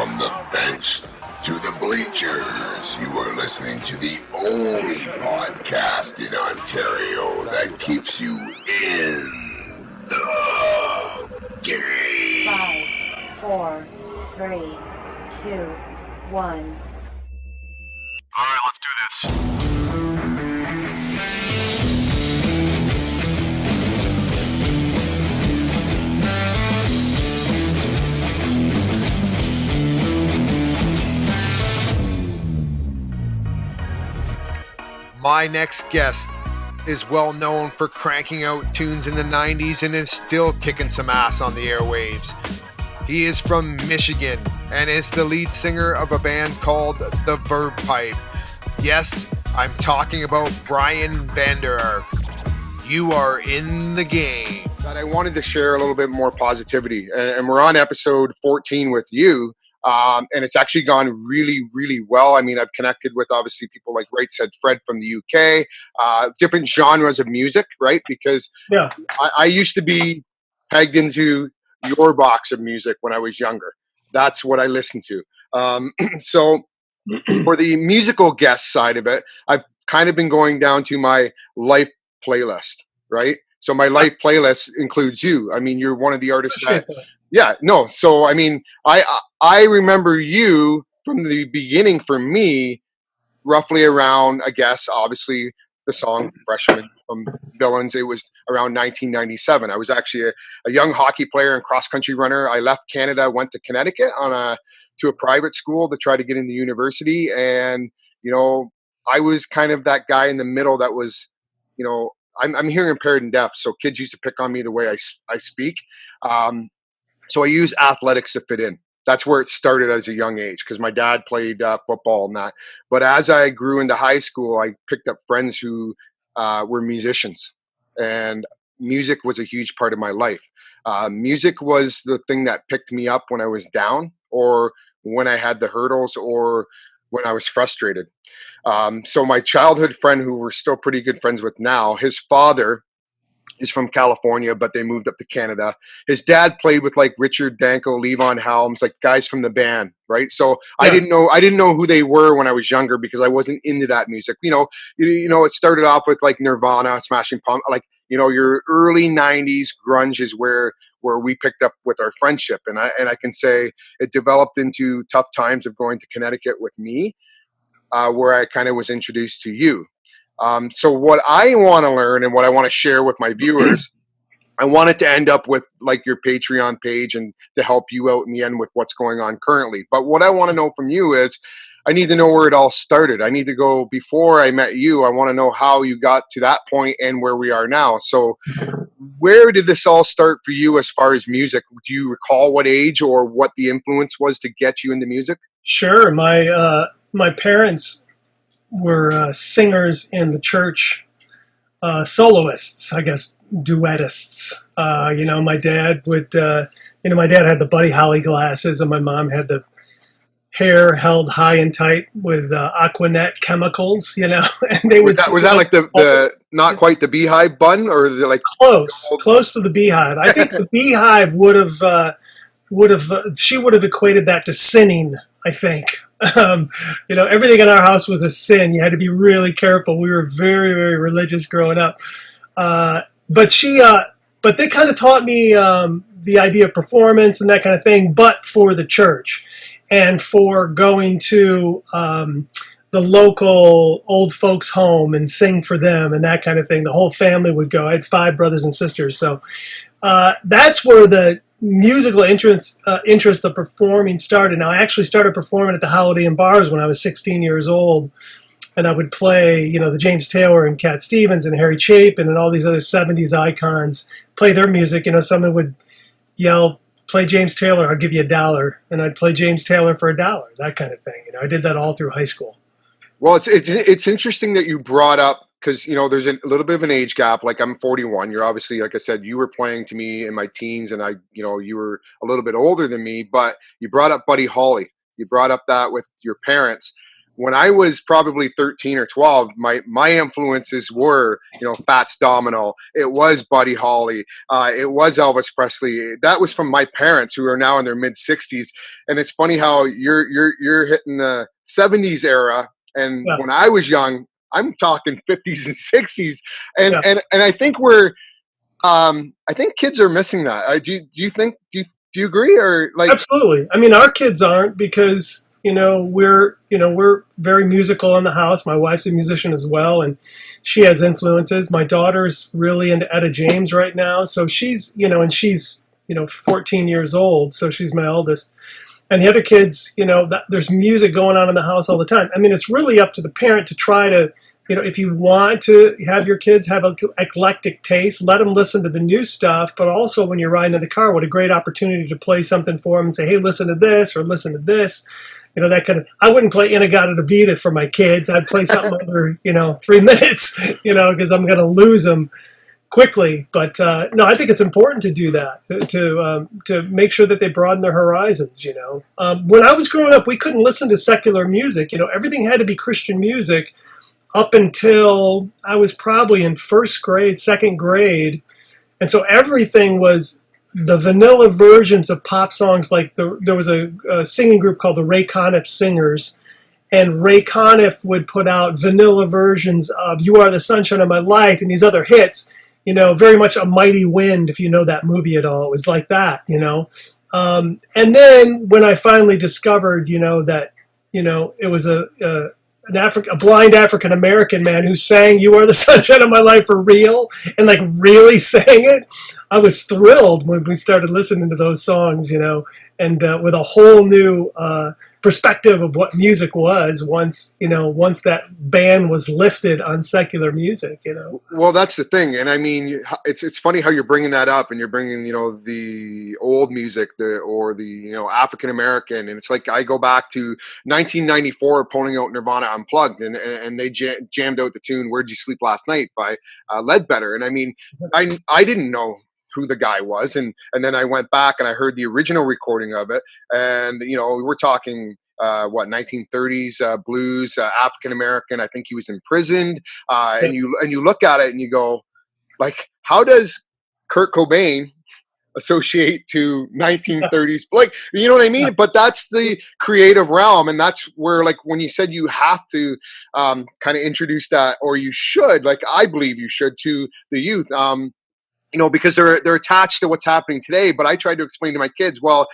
From the bench to the bleachers, you are listening to the only podcast in Ontario that keeps you in the game. 5, 4, 3, 2, 1. All right, let's do this. My next guest is well known for cranking out tunes in the 90s and is still kicking some ass on the airwaves. He is from Michigan and is the lead singer of a band called the Verve Pipe. Yes, I'm talking about Brian Vander Ark. You are in the game. But I wanted to share a little bit more positivity, and we're on episode 14 with you. And it's actually gone really, really well. I mean, I've connected with obviously people like Right Said Fred from the UK, different genres of music, right? Because I used to be pegged into your box of music when I was younger. That's what I listened to. So for the musical guest side of it, I've kind of been going down to my life playlist, right? So my life playlist includes you. I mean, you're one of the artists that... Yeah, no. So, I mean, I remember you from the beginning for me, roughly around, I guess, obviously the song Freshman from Villains. It was around 1997. I was actually a young hockey player and cross-country runner. I left Canada, went to Connecticut to a private school to try to get into university. And, you know, I was kind of that guy in the middle that was, you know, I'm hearing impaired and deaf. So kids used to pick on me the way I speak. So I use athletics to fit in. That's where it started as a young age because my dad played football and that. But as I grew into high school, I picked up friends who were musicians. And music was a huge part of my life. Music was the thing that picked me up when I was down or when I had the hurdles or when I was frustrated. So my childhood friend who we're still pretty good friends with now, his father is from California, but they moved up to Canada. His dad played with like Richard Danko, Levon Helms, like guys from the band, right? So yeah. I didn't know who they were when I was younger because I wasn't into that music. You know, it started off with like Nirvana, Smashing Pumpkins, like, you know, your early 90s grunge is where we picked up with our friendship. And I can say it developed into tough times of going to Connecticut with me, where I kind of was introduced to you. So what I want to learn and what I want to share with my viewers, I want it to end up with like your Patreon page and to help you out in the end with what's going on currently. But what I want to know from you is I need to know where it all started. I need to go before I met you. I want to know how you got to that point and where we are now. So where did this all start for you as far as music? Do you recall what age or what the influence was to get you into music? Sure. My parents were singers in the church, soloists, I guess, duettists. You know, my dad my dad had the Buddy Holly glasses and my mom had the hair held high and tight with Aquanet chemicals, you know. And they was that like the not quite the beehive bun or the like close to the beehive. I think the beehive she would have equated that to sinning, I think. You know, everything in our house was a sin. You had to be really careful. We were very, very religious growing up. But they kind of taught me the idea of performance and that kind of thing, but for the church and for going to the local old folks' home and sing for them and that kind of thing. The whole family would go. I had 5 brothers and sisters. So that's where the musical interest of performing started. Now, I actually started performing at the Holiday Inn bars when I was 16 years old, and I would play, you know, the James Taylor and Cat Stevens and Harry Chapin and all these other 70s icons, play their music. You know, someone would yell, "Play James Taylor, I'll give you $1," and I'd play James Taylor for $1, that kind of thing. You know, I did that all through high school. Well, it's interesting that you brought up, because, you know, there's a little bit of an age gap. Like, I'm 41. You're obviously, like I said, you were playing to me in my teens, and you were a little bit older than me, but you brought up Buddy Holly. You brought up that with your parents. when I was probably 13 or 12, my influences were, Fats Domino. It was Buddy Holly. It was Elvis Presley. That was from my parents, who are now in their mid 60s. And it's funny how you're hitting the 70s era, and Yeah. when I was young, I'm talking 50s and 60s, and Yeah. and I think I think kids are missing that. Do you agree, or like? Absolutely. I mean, our kids aren't, because we're very musical in the house. My wife's a musician as well, and she has influences. My daughter's really into Etta James right now, so she's 14 years old, so she's my eldest. And the other kids, there's music going on in the house all the time. I mean, it's really up to the parent to try to, if you want to have your kids have an eclectic taste, let them listen to the new stuff. But also, when you're riding in the car, what a great opportunity to play something for them and say, hey, listen to this, or listen to this. That kind of, I wouldn't play In-A-Gadda-Da-Vida for my kids. I'd play something under, 3 minutes, because I'm going to lose them quickly. But no, I think it's important to do that, to make sure that they broaden their horizons. When I was growing up, we couldn't listen to secular music. Everything had to be Christian music up until I was probably in first grade, second grade, and so everything was the vanilla versions of pop songs. Like there was a singing group called the Ray Conniff Singers. And Ray Conniff would put out vanilla versions of "You Are the Sunshine of My Life" and these other hits. Very much A Mighty Wind, if you know that movie at all. It was like that, And then when I finally discovered, that, it was a blind African American man who sang "You Are the Sunshine of My Life" for real, and like really sang it, I was thrilled when we started listening to those songs, and with a whole new perspective of what music was once that ban was lifted on secular music. Well, that's the thing, and I mean, it's funny how you're bringing that up, and you're bringing the old music, the African American, and it's like I go back to 1994, pulling out Nirvana Unplugged, and they jammed out the tune "Where'd You Sleep Last Night" by Ledbetter, and I mean, I didn't know who the guy was, and then I went back and I heard the original recording of it, and we're talking 1930s blues, African American. I think he was imprisoned, and you look at it and you go, like, how does Kurt Cobain associate to 1930s? Like, you know what I mean? Yeah. But that's the creative realm, and that's where, like, when you said you have to kind of introduce that, or you should, like, I believe you should, to the youth. Because they're attached to what's happening today. But I tried to explain to my kids, well,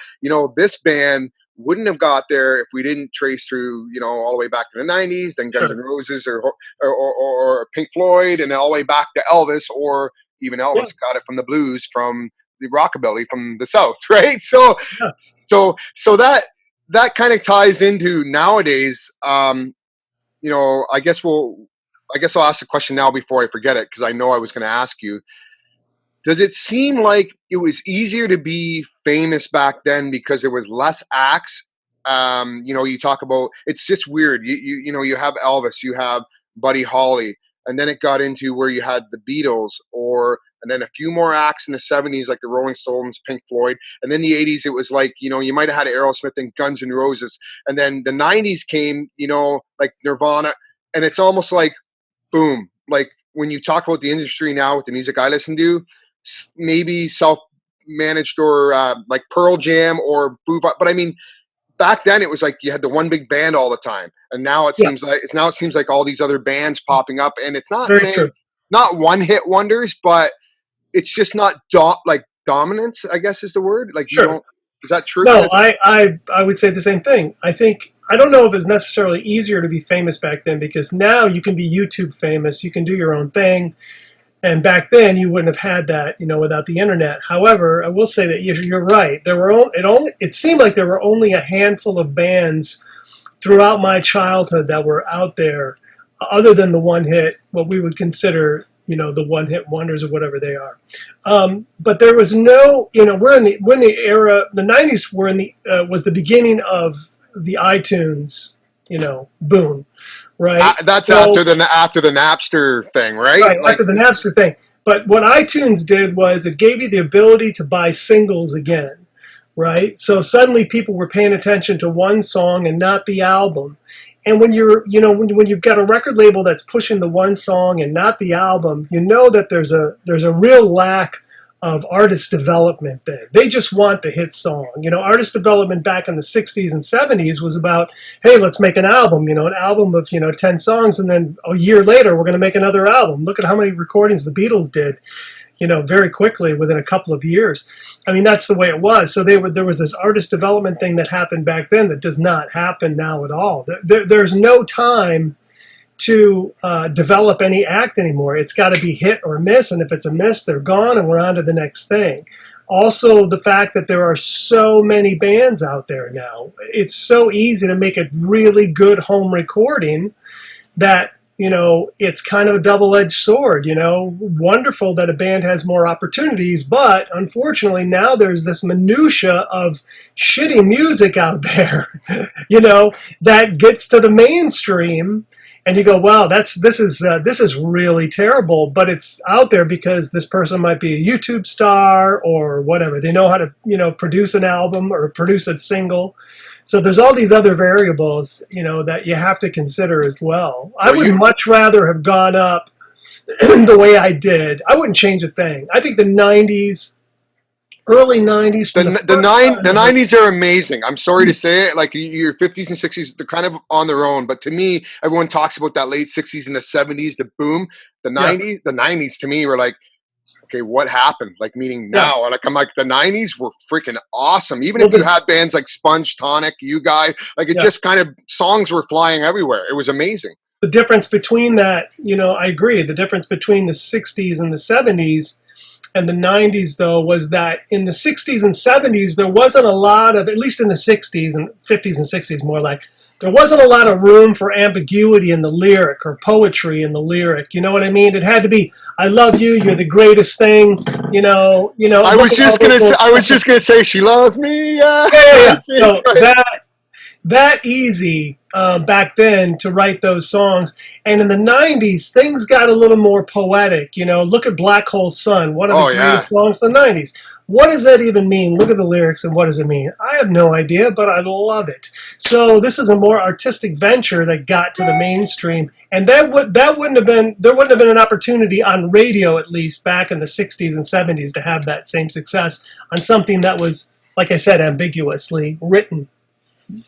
this band wouldn't have got there if we didn't trace through, all the way back to the 90s, then Guns N' Roses or Pink Floyd, and then all the way back to Elvis, or even Elvis got it from the blues, from the rockabilly, from the South, right? So that kind of ties into nowadays. I guess I'll ask the question now before I forget it, because I know I was going to ask you. Does it seem like it was easier to be famous back then because there was less acts? You talk about, it's just weird. You have Elvis, you have Buddy Holly, and then it got into where you had the Beatles, and then a few more acts in the 70s, like the Rolling Stones, Pink Floyd, and then the 80s, it was like, you might have had Aerosmith and Guns N' Roses, and then the 90s came, like Nirvana, and it's almost like, boom, like when you talk about the industry now with the music I listen to, maybe self-managed, or like Pearl Jam or Foo Fighters. But I mean, back then it was like you had the one big band all the time, and now it seems like all these other bands popping up, and it's not not one hit wonders, but it's just not like dominance, I guess is the word. Like, you don't. Is that true? No, I would say the same thing. I don't know if it's necessarily easier to be famous back then, because now you can be YouTube famous, you can do your own thing. And back then, you wouldn't have had that, without the internet. However, I will say that you're right. It seemed like there were only a handful of bands throughout my childhood that were out there, other than the one hit, what we would consider, the one hit wonders or whatever they are. But there was no, we're in the era, the 90s was the beginning of the iTunes, boom. Right. That's after the Napster thing, right? Right, after the Napster thing. But what iTunes did was it gave you the ability to buy singles again, right? So suddenly people were paying attention to one song and not the album. And when when you've got a record label that's pushing the one song and not the album, you know that there's a real lack of artist development there. They just want the hit song. Artist development back in the 60s and 70s was about, hey, let's make an album, an album of, 10 songs, and then a year later we're going to make another album. Look at how many recordings the Beatles did, very quickly within a couple of years. I mean, that's the way it was. So there was this artist development thing that happened back then that does not happen now at all. There's no time to develop any act anymore. It's got to be hit or miss, and if it's a miss, they're gone, and we're on to the next thing. Also, the fact that there are so many bands out there now, it's so easy to make a really good home recording that, it's kind of a double-edged sword. Wonderful that a band has more opportunities, but unfortunately now there's this minutia of shitty music out there, that gets to the mainstream. And you go, wow, this is really terrible, but it's out there because this person might be a YouTube star or whatever. They know how to, produce an album or produce a single. So there's all these other variables, that you have to consider as well. I would much rather have gone up the way I did. I wouldn't change a thing. I think the 90s, early 90s. The 90s are amazing. I'm sorry to say it. Like your 50s and 60s, they're kind of on their own. But to me, everyone talks about that late 60s and the 70s, the boom. The 90s to me were like, okay, what happened? Like, meaning now, I'm like, the 90s were freaking awesome. Even if you had bands like Sponge Tonic, You Guys, like it just kind of, songs were flying everywhere. It was amazing. The difference between that, I agree. The difference between the 60s and the 70s and the 90s, though, was that in the 60s and 70s, there wasn't a lot of, at least in the 60s and 50s and 60s, more like, there wasn't a lot of room for ambiguity in the lyric or poetry in the lyric. You know what I mean? It had to be, I love you, you're the greatest thing, I was just gonna say she loved me. Yeah. So that easy back then to write those songs. And in the 90s, things got a little more poetic. Look at Black Hole Sun, one of the greatest songs of the 90s. What does that even mean? Look at the lyrics and what does it mean? I have no idea, but I love it. So this is a more artistic venture that got to the mainstream. And there wouldn't have been an opportunity on radio, at least back in the 60s and 70s, to have that same success on something that was, like I said, ambiguously written.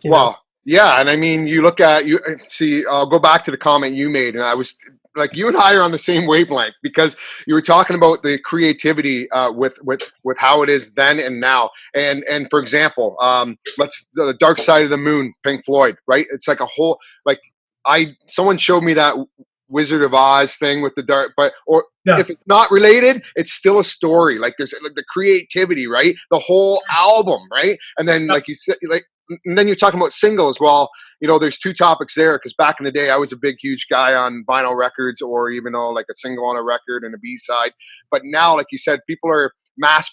Well, yeah, and I mean, I'll go back to the comment you made, and I was like, you and I are on the same wavelength because you were talking about the creativity with how it is then and now. And for example, the Dark Side of the Moon, Pink Floyd, right? It's like a whole, like someone showed me that Wizard of Oz thing with the dark, if it's not related, it's still a story. Like there's like the creativity, right? The whole album, right? And then like you said, and then you're talking about singles. Well, there's two topics there because back in the day, I was a big, huge guy on vinyl records or even like a single on a record and a B-side. But now, like you said, people are mass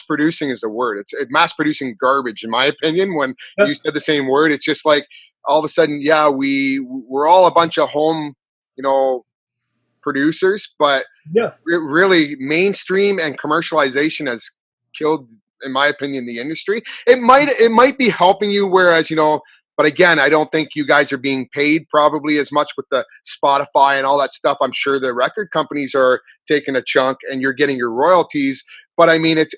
producing is the word. It's mass producing garbage, in my opinion. When you said the same word, it's just like all of a sudden, we're all a bunch of home, producers, but really mainstream and commercialization has killed, in my opinion, the industry. It might be helping you, whereas, but again, I don't think you guys are being paid probably as much with the Spotify and all that stuff. I'm sure the record companies are taking a chunk and you're getting your royalties. But I mean, it's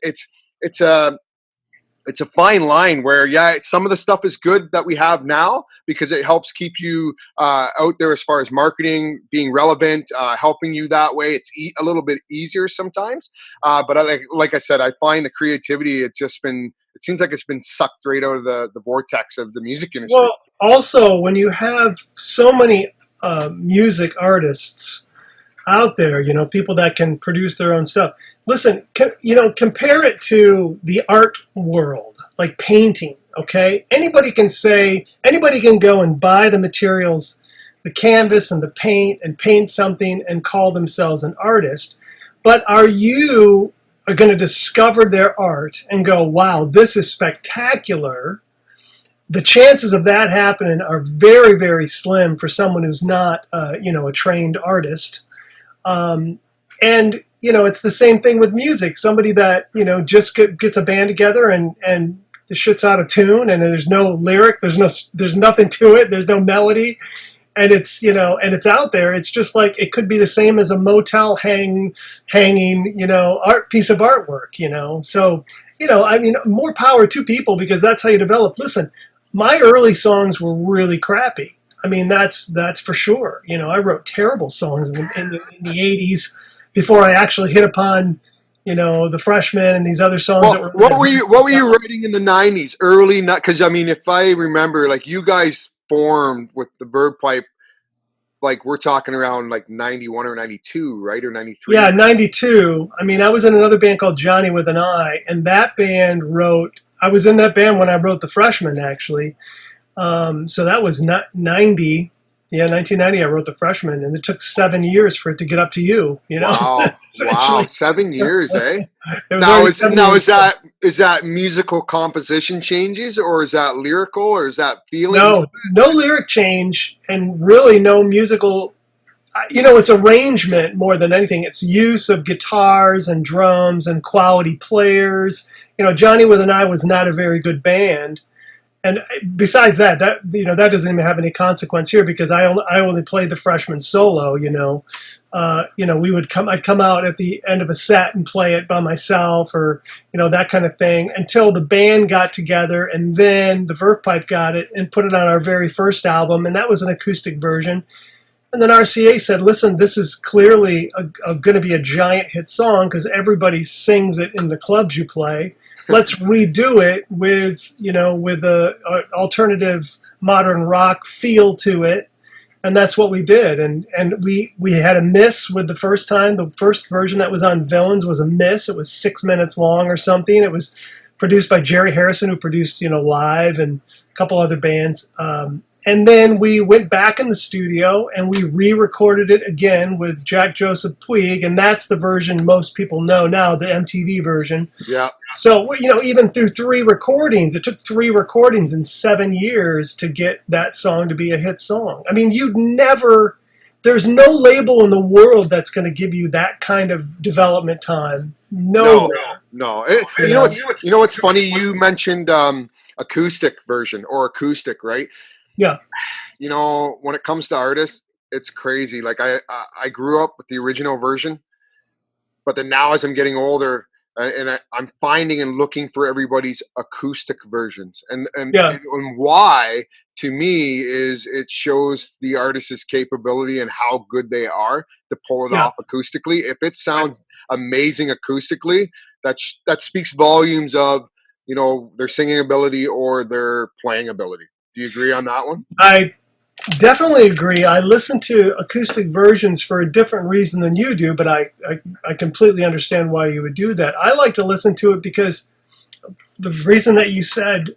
a fine line where, some of the stuff is good that we have now because it helps keep you out there as far as marketing, being relevant, helping you that way. It's a little bit easier sometimes. But like I said, I find the creativity, it seems like it's been sucked right out of the vortex of the music industry. Well, also, when you have so many music artists out there, people that can produce their own stuff. Listen, compare it to the art world, like painting, okay? Anybody can go and buy the materials, the canvas and the paint, and paint something and call themselves an artist. But are going to discover their art and go, wow, this is spectacular? The chances of that happening are very, very slim for someone who's not, a trained artist. And it's the same thing with music. Somebody that, just gets a band together and the shit's out of tune, and there's no lyric, there's nothing to it, there's no melody, and it's and it's out there. It's just like it could be the same as a motel hanging art piece of artwork. So I mean, more power to people, because that's how you develop. Listen, my early songs were really crappy. I mean, that's for sure. I wrote terrible songs in the 80s before I actually hit upon the Freshman and these other songs. Well, what were you writing in the 90s? Early, not because I mean, if I remember, like you guys formed with the Verve Pipe, like we're talking around like 91 or 92, right? Or 93? Yeah, 92. I mean, I was in another band called Johnny with an I, and that band I was in that band when I wrote the Freshman, actually. So that was not 90. Yeah, 1990, I wrote the Freshman, and it took 7 years for it to get up to you. Wow, wow, 7 years, eh? Now is that musical composition changes, or is that lyrical, or is that feeling? No lyric change, and really no musical. It's arrangement more than anything. It's use of guitars and drums and quality players. Johnny with an I was not a very good band. And besides that doesn't even have any consequence here, because I only played the Freshman solo. I'd come out at the end of a set and play it by myself, or that kind of thing, until the band got together, and then the Verve Pipe got it and put it on our very first album, and that was an acoustic version. And then RCA said, "Listen, this is clearly going to be a giant hit song because everybody sings it in the clubs you play. Let's redo it with a alternative modern rock feel to it." And that's what we did. And we had a miss with the first time. The first version that was on Villains was a miss. It was 6 minutes long or something. It was produced by Jerry Harrison, who produced Live and a couple other bands. And then we went back in the studio and we re-recorded it again with Jack Joseph Puig, and that's the version most people know now, the MTV version. Yeah. So, even through 3 recordings, it took 3 recordings in 7 years to get that song to be a hit song. I mean, there's no label in the world that's going to give you that kind of development time. No. What's funny? You mentioned acoustic version or acoustic, right? Yeah. When it comes to artists, it's crazy. Like I grew up with the original version, but then now as I'm getting older, I'm finding and looking for everybody's acoustic versions, and why to me is it shows the artist's capability and how good they are to pull it off acoustically. If it sounds amazing acoustically, that speaks volumes of their singing ability or their playing ability. Do you agree on that one? I definitely agree. I listen to acoustic versions for a different reason than you do, but I completely understand why you would do that. I like to listen to it because the reason that you said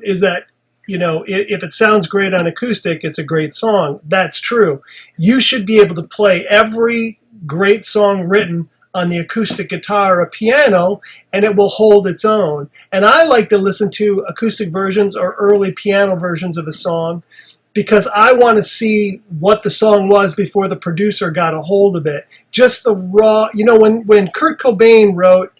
is that, if it sounds great on acoustic, it's a great song. That's true. You should be able to play every great song written on the acoustic guitar or piano, and it will hold its own. And I like to listen to acoustic versions or early piano versions of a song because I want to see what the song was before the producer got a hold of it. Just the raw, when Kurt Cobain wrote,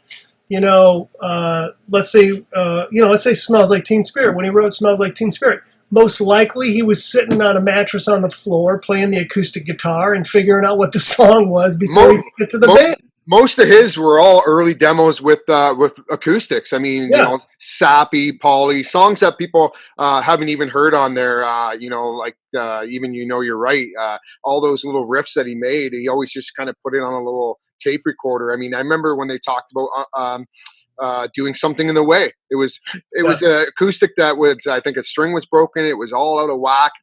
let's say Smells Like Teen Spirit. When he wrote Smells Like Teen Spirit, most likely he was sitting on a mattress on the floor playing the acoustic guitar and figuring out what the song was before he get to the band. Most of his were all early demos with acoustics. I mean, Sappy, Polly, songs that people haven't even heard on there. Even You're Right. All those little riffs that he made, he always just kind of put it on a little tape recorder. I mean, I remember when they talked about doing Something in the Way. It was an acoustic that was, I think a string was broken. It was all out of whack.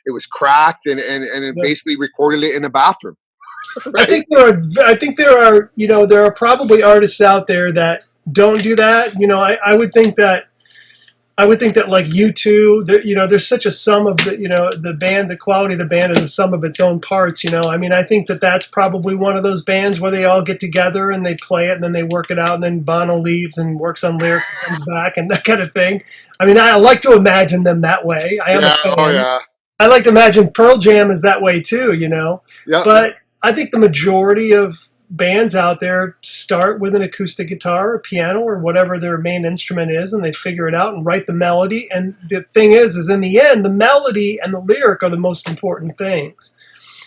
It was cracked, and it basically recorded it in a bathroom. Right. I think there are probably artists out there that don't do that. I would think that like U2, there's such a sum of the band, the quality of the band is a sum of its own parts. I mean, I think that's probably one of those bands where they all get together and they play it and then they work it out, and then Bono leaves and works on lyrics and comes back and that kind of thing. I mean, I like to imagine them that way. I am a fan. Oh, yeah. I like to imagine Pearl Jam is that way too, Yeah. But I think the majority of bands out there start with an acoustic guitar or piano or whatever their main instrument is, and they figure it out and write the melody. And the thing is in the end, the melody and the lyric are the most important things.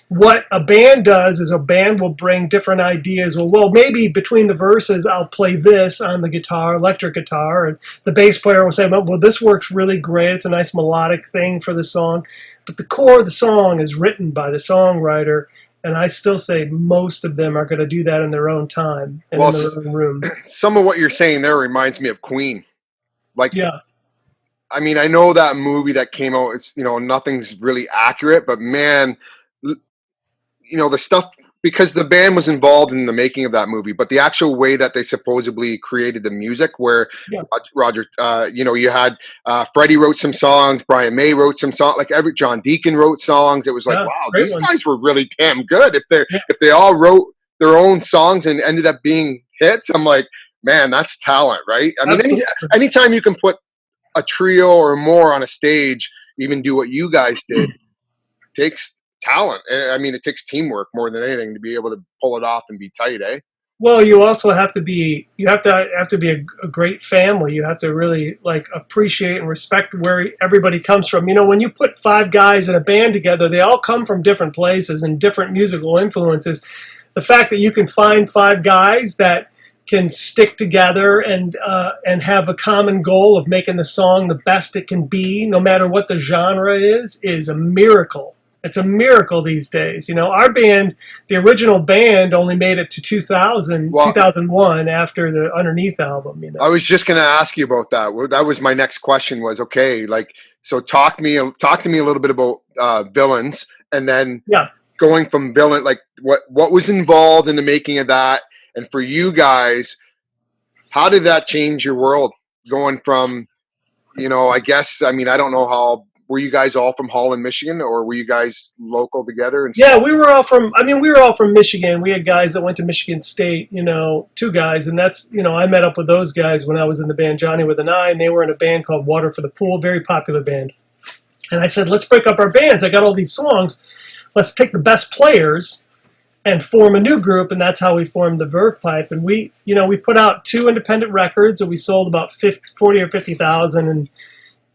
What a band does is a band will bring different ideas. Well, maybe between the verses, I'll play this on the guitar, electric guitar, and the bass player will say, well, this works really great. It's a nice melodic thing for the song. But the core of the song is written by the songwriter, and I still say most of them are going to do that in their own time and in their own room. Some of what you're saying there reminds me of Queen. Like, yeah. I mean, I know that movie that came out, it's, nothing's really accurate, but man, the stuff, because the band was involved in the making of that movie, but the actual way that they supposedly created the music, where Roger, you had Freddie wrote some songs, Brian May wrote some songs, like John Deacon wrote songs. It was like, wow, these guys were really damn good. If they all wrote their own songs and ended up being hits, I'm like, man, that's talent, right? I mean, anytime you can put a trio or more on a stage, even do what you guys did, takes talent. I mean, it takes teamwork more than anything to be able to pull it off and be tight, eh? Well, you also have to be a great family. You have to really appreciate and respect where everybody comes from. When you put 5 guys in a band together, they all come from different places and different musical influences. The fact that you can find 5 guys that can stick together and have a common goal of making the song the best it can be, no matter what the genre is a miracle. It's a miracle these days. Our band, the original band, only made it to 2001 after the Underneath album. I was just going to ask you about that. That was my next question. Was okay. So talk to me a little bit about Villains, and then going from Villain, what was involved in the making of that, and for you guys, how did that change your world? Going from, I guess, I mean, I don't know how. Were you guys all from Holland, Michigan, or were you guys local together? We were all from Michigan. We had guys that went to Michigan State, 2 guys. And that's, I met up with those guys when I was in the band Johnny with an I, and they were in a band called Water for the Pool, very popular band. And I said, let's break up our bands. I got all these songs. Let's take the best players and form a new group. And that's how we formed the Verve Pipe. And we put out 2 independent records, and we sold about 40 or 50,000,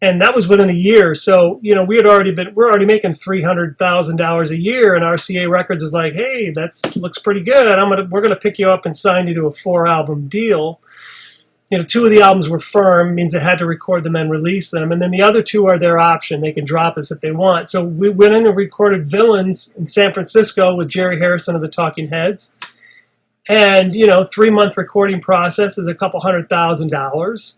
and that was within a year. So, we're already making $300,000 a year, and RCA Records is like, hey, that looks pretty good. We're gonna pick you up and sign you to a 4-album deal. 2 of the albums were firm, means they had to record them and release them, and then the other 2 are their option. They can drop us if they want. So we went in and recorded Villains in San Francisco with Jerry Harrison of the Talking Heads, and 3-month recording process is a couple $100,000.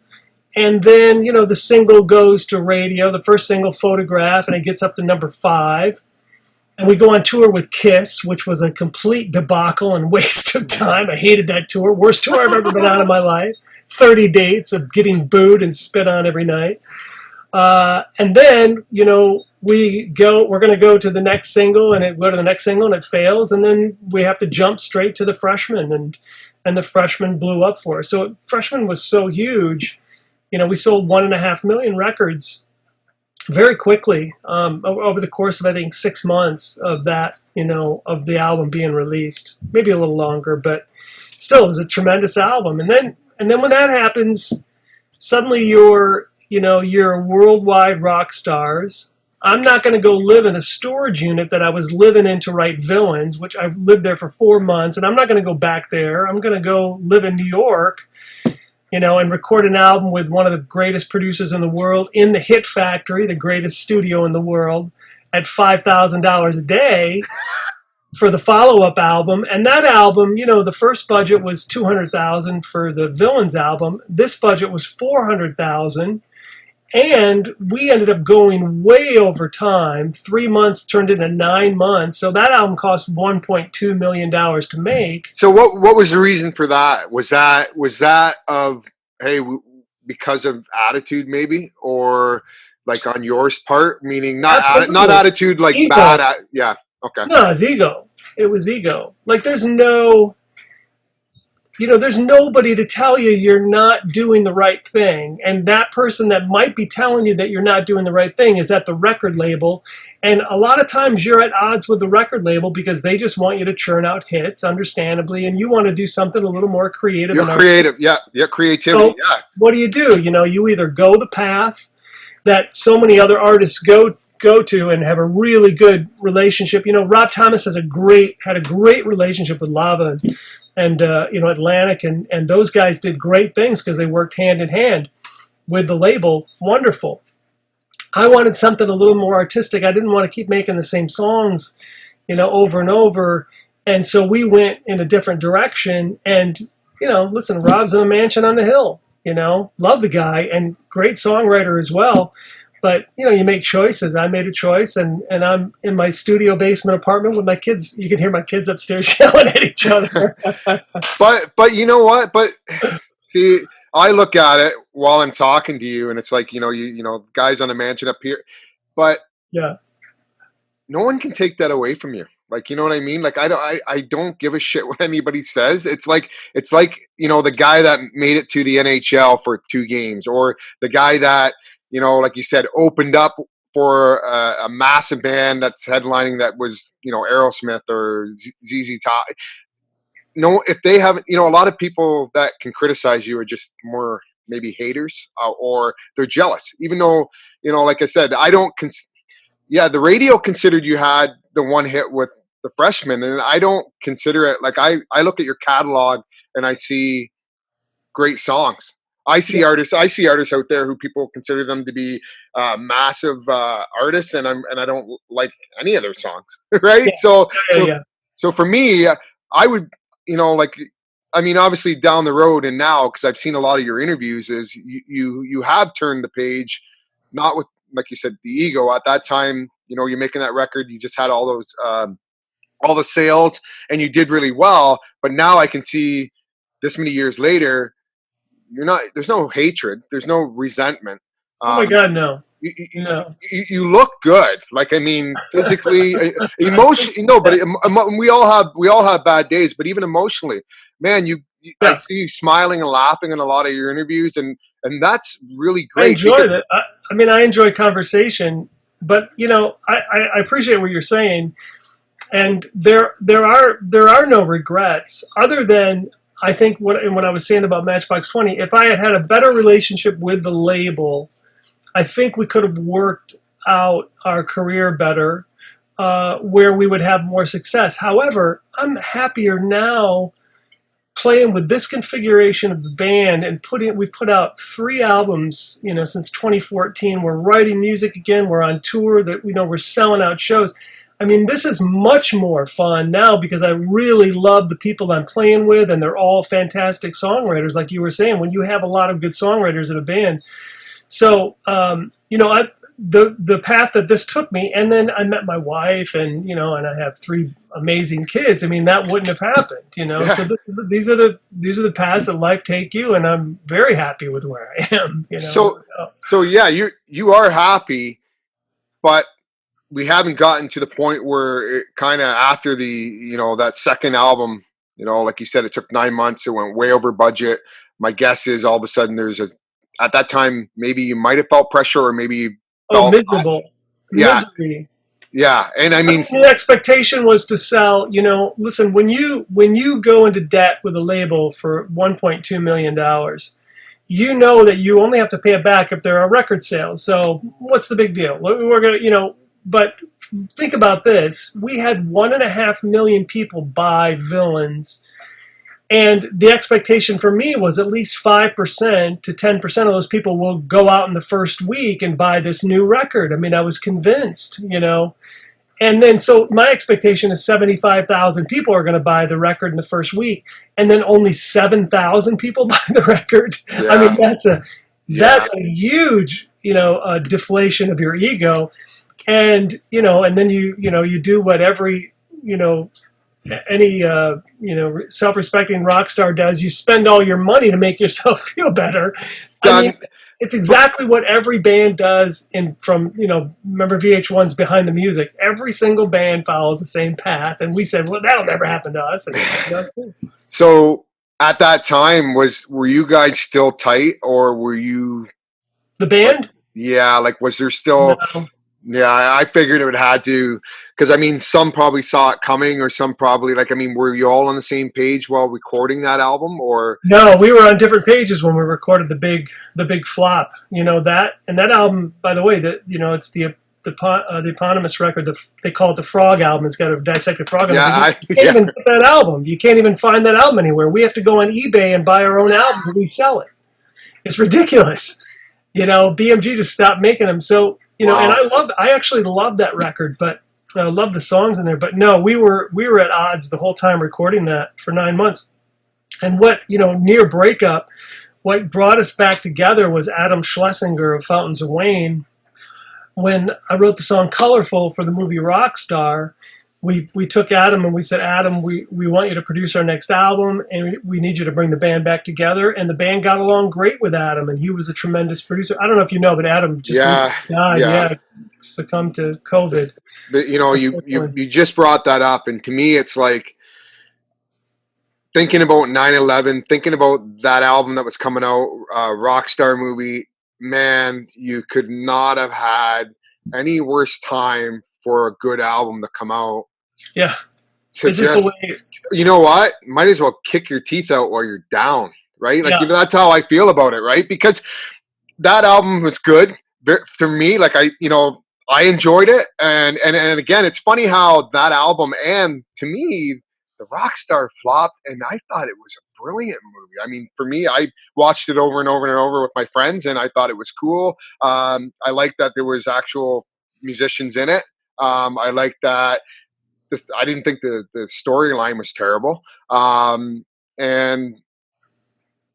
And then, the single goes to radio, the first single, Photograph, and it gets up to number 5. And we go on tour with Kiss, which was a complete debacle and waste of time. I hated that tour. Worst tour I've ever been on in my life. 30 dates of getting booed and spit on every night. And then, we're going to go to the next single, and it fails. And then we have to jump straight to the Freshman, and the Freshman blew up for us. So Freshman was so huge. We sold 1.5 million records very quickly over the course of, I think, 6 months of that, of the album being released. Maybe a little longer, but still, it was a tremendous album. And then when that happens, suddenly you're worldwide rock stars. I'm not going to go live in a storage unit that I was living in to write Villains, which I lived there for 4 months, and I'm not going to go back there. I'm going to go live in New York, and record an album with one of the greatest producers in the world in the Hit Factory, the greatest studio in the world, at $5,000 a day for the follow-up album. And that album, the first budget was $200,000 for the Villains album. This budget was $400,000. And we ended up going way over time. 3 months turned into 9 months. So that album cost $1.2 million to make. So what was the reason for that? Was that of, hey, because of attitude maybe? Or on yours part? Meaning not attitude like ego. Bad. Yeah. Okay. No, it's ego. It was ego. There's no... there's nobody to tell you you're not doing the right thing. And that person that might be telling you that you're not doing the right thing is at the record label. And a lot of times you're at odds with the record label because they just want you to churn out hits, understandably, and you want to do something a little more creative. You're creative, yeah, creativity, so yeah. What do? You either go the path that so many other artists go to and have a really good relationship. Rob Thomas had a great relationship with Lava and Atlantic, and those guys did great things because they worked hand in hand with the label. Wonderful. I wanted something a little more artistic. I didn't want to keep making the same songs, over and over. And so we went in a different direction. And, listen, Rob's in a mansion on the hill, love the guy and great songwriter as well. But, you make choices. I made a choice, and I'm in my studio basement apartment with my kids. You can hear my kids upstairs yelling at each other. But you know what? But see, I look at it while I'm talking to you, and it's like, guys on a mansion up here. But yeah, no one can take that away from you. Like, you know what I mean? Like, I don't give a shit what anybody says. It's like, the guy that made it to the NHL for 2 games, or the guy that, like you said, opened up for a massive band that's headlining that was, Aerosmith or ZZ Top. No, if they haven't, a lot of people that can criticize you are just more maybe haters, or they're jealous. Even though, like I said, I don't. The radio considered you had the one hit with the Freshman, and I don't consider it. Like I look at your catalog and I see great songs. I see artists out there who people consider them to be massive artists, and I don't like any of their songs, right? Yeah. So for me, I would, obviously down the road and now, because I've seen a lot of your interviews, is you have turned the page, not with, like you said, the ego. At that time, you're making that record, you just had all those all the sales, and you did really well. But now I can see, this many years later, there's no hatred, there's no resentment. Oh my God, no. You look good. Like, I mean, physically, emotionally, no, but we all have bad days, but even emotionally, man, I see you smiling and laughing in a lot of your interviews, and that's really great. I enjoy that. I enjoy conversation, but I appreciate what you're saying, and there are no regrets other than, I think, when I was saying about Matchbox 20, if I had a better relationship with the label, I think we could have worked out our career better, where we would have more success. However, I'm happier now playing with this configuration of the band, and we've put out 3 albums, since 2014. We're writing music again. We're on tour. That we're selling out shows. I mean, this is much more fun now because I really love the people I'm playing with, and they're all fantastic songwriters, like you were saying, when you have a lot of good songwriters in a band. So, the path that this took me, and then I met my wife, and and I have 3 amazing kids. I mean, that wouldn't have happened, Yeah. So these are the paths that life take you, and I'm very happy with where I am. So yeah, you are happy, but we haven't gotten to the point where it kind of, after the that second album, like you said, it took 9 months. It went way over budget. My guess is all of a sudden at that time, maybe you might have felt pressure, or maybe you felt miserable. Yeah. Misery. Yeah. And I mean, the expectation was to sell, listen, when you go into debt with a label for $1.2 million, that you only have to pay it back if there are record sales. So what's the big deal? We're going to, but think about this. We had 1.5 million people buy Villains. And the expectation for me was at least 5% to 10% of those people will go out in the first week and buy this new record. I mean, I was convinced, And then, so my expectation is 75,000 people are going to buy the record in the first week, and then only 7,000 people buy the record. Yeah. I mean, that's a huge, deflation of your ego. And, and then you do what every, any self-respecting rock star does. You spend all your money to make yourself feel better. I mean, it's exactly what every band does. Remember VH1's Behind the Music. Every single band follows the same path, and we said, well, that'll never happen to us. And, So At that time, were you guys still tight, or were you? The band? Yeah, like was there No. still? Yeah, I figured it would had to, because I mean, some probably saw it coming, or some probably like, I mean, were you all on the same page while recording that album, or? No, we were on different pages when we recorded the big flop. You know that, and that album, by the way, that it's the eponymous record. They call it the Frog album. It's got a dissected frog. Yeah, You can't even get that album. You can't even find that album anywhere. We have to go on eBay and buy our own album and resell it. It's ridiculous. BMG just stopped making them. So Wow. and I actually loved that record, but I love the songs in there. But no, we were at odds the whole time recording that for 9 months. And near breakup, what brought us back together was Adam Schlesinger of Fountains of Wayne. When I wrote the song Colorful for the movie Rockstar, we took Adam and we said, Adam, we want you to produce our next album, and we need you to bring the band back together. And the band got along great with Adam, and he was a tremendous producer. I don't know if you know, but Adam just died. Yeah, succumbed to COVID. But you just brought that up, and to me, it's like thinking about 9/11, thinking about that album that was coming out, Rockstar movie. Man, you could not have had any worse time for a good album to come out. Yeah. To just, you know what? Might as well kick your teeth out while you're down, right? Like, that's how I feel about it, right? Because that album was good for me. Like, I enjoyed it. And again, it's funny how that album, and to me, the Rockstar flopped, and I thought it was a brilliant movie. I mean, for me, I watched it over and over and over with my friends, and I thought it was cool. I liked that there was actual musicians in it. I liked that. I didn't think the storyline was terrible. And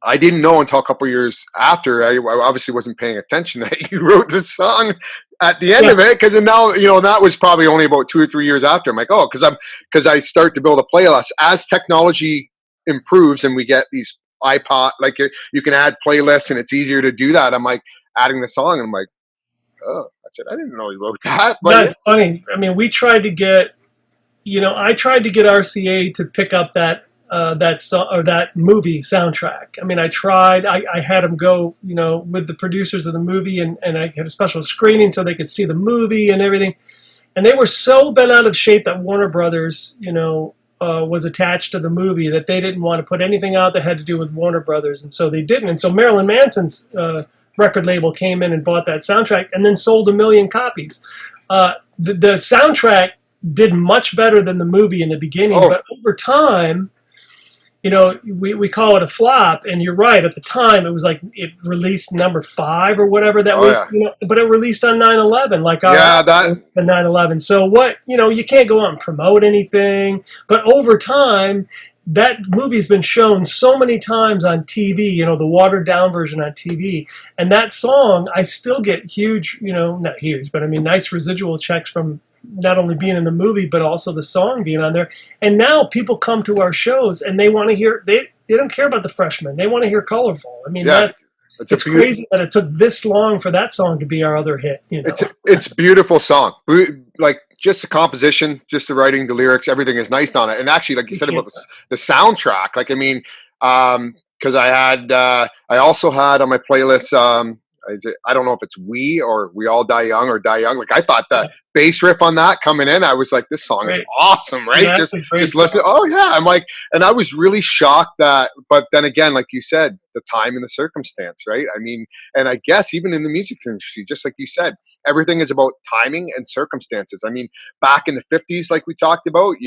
I didn't know until a couple years after. I obviously wasn't paying attention that you wrote the song at the end of it, because now that was probably only about 2 or 3 years after. I'm like, oh, because I start to build a playlist as technology improves and we get these iPod, like you can add playlists and it's easier to do that. I'm like adding the song, and I'm like, oh, I said I didn't know you wrote that. But that's funny. I mean, we tried to get, I tried to get RCA to pick up that song or that movie soundtrack. I mean, I had them go, with the producers of the movie, and I had a special screening so they could see the movie and everything. And they were so bent out of shape that Warner Brothers, was attached to the movie, that they didn't want to put anything out that had to do with Warner Brothers. And so they didn't. And so Marilyn Manson's record label came in and bought that soundtrack and then sold 1 million copies. The soundtrack did much better than the movie in the beginning, but over time, we call it a flop, and you're right. At the time, it was like it released number 5 or whatever that week, but it released on 9/11, like the 9/11. So what, you can't go out and promote anything, but over time, that movie's been shown so many times on TV, the watered down version on TV, and that song, I still get huge, not huge, but I mean, nice residual checks from not only being in the movie, but also the song being on there. And now people come to our shows and they want to hear, they don't care about the Freshmen. They want to hear Colorful. I mean, it's crazy that it took this long for that song to be our other hit. It's a beautiful song. Like, just the composition, just the writing, the lyrics, everything is nice on it. And actually, like you said about the soundtrack, like, I mean, because I also had on my playlist, I don't know if it's We or We All Die Young or Die Young. Like, I thought the bass riff on that coming in, I was like, this song is awesome, right? Yeah, just listen. Oh yeah. I'm like, and I was really shocked that, but then again, like you said, the time and the circumstance, right? I mean, and I guess even in the music industry, just like you said, everything is about timing and circumstances. I mean, back in the 50s, like we talked about,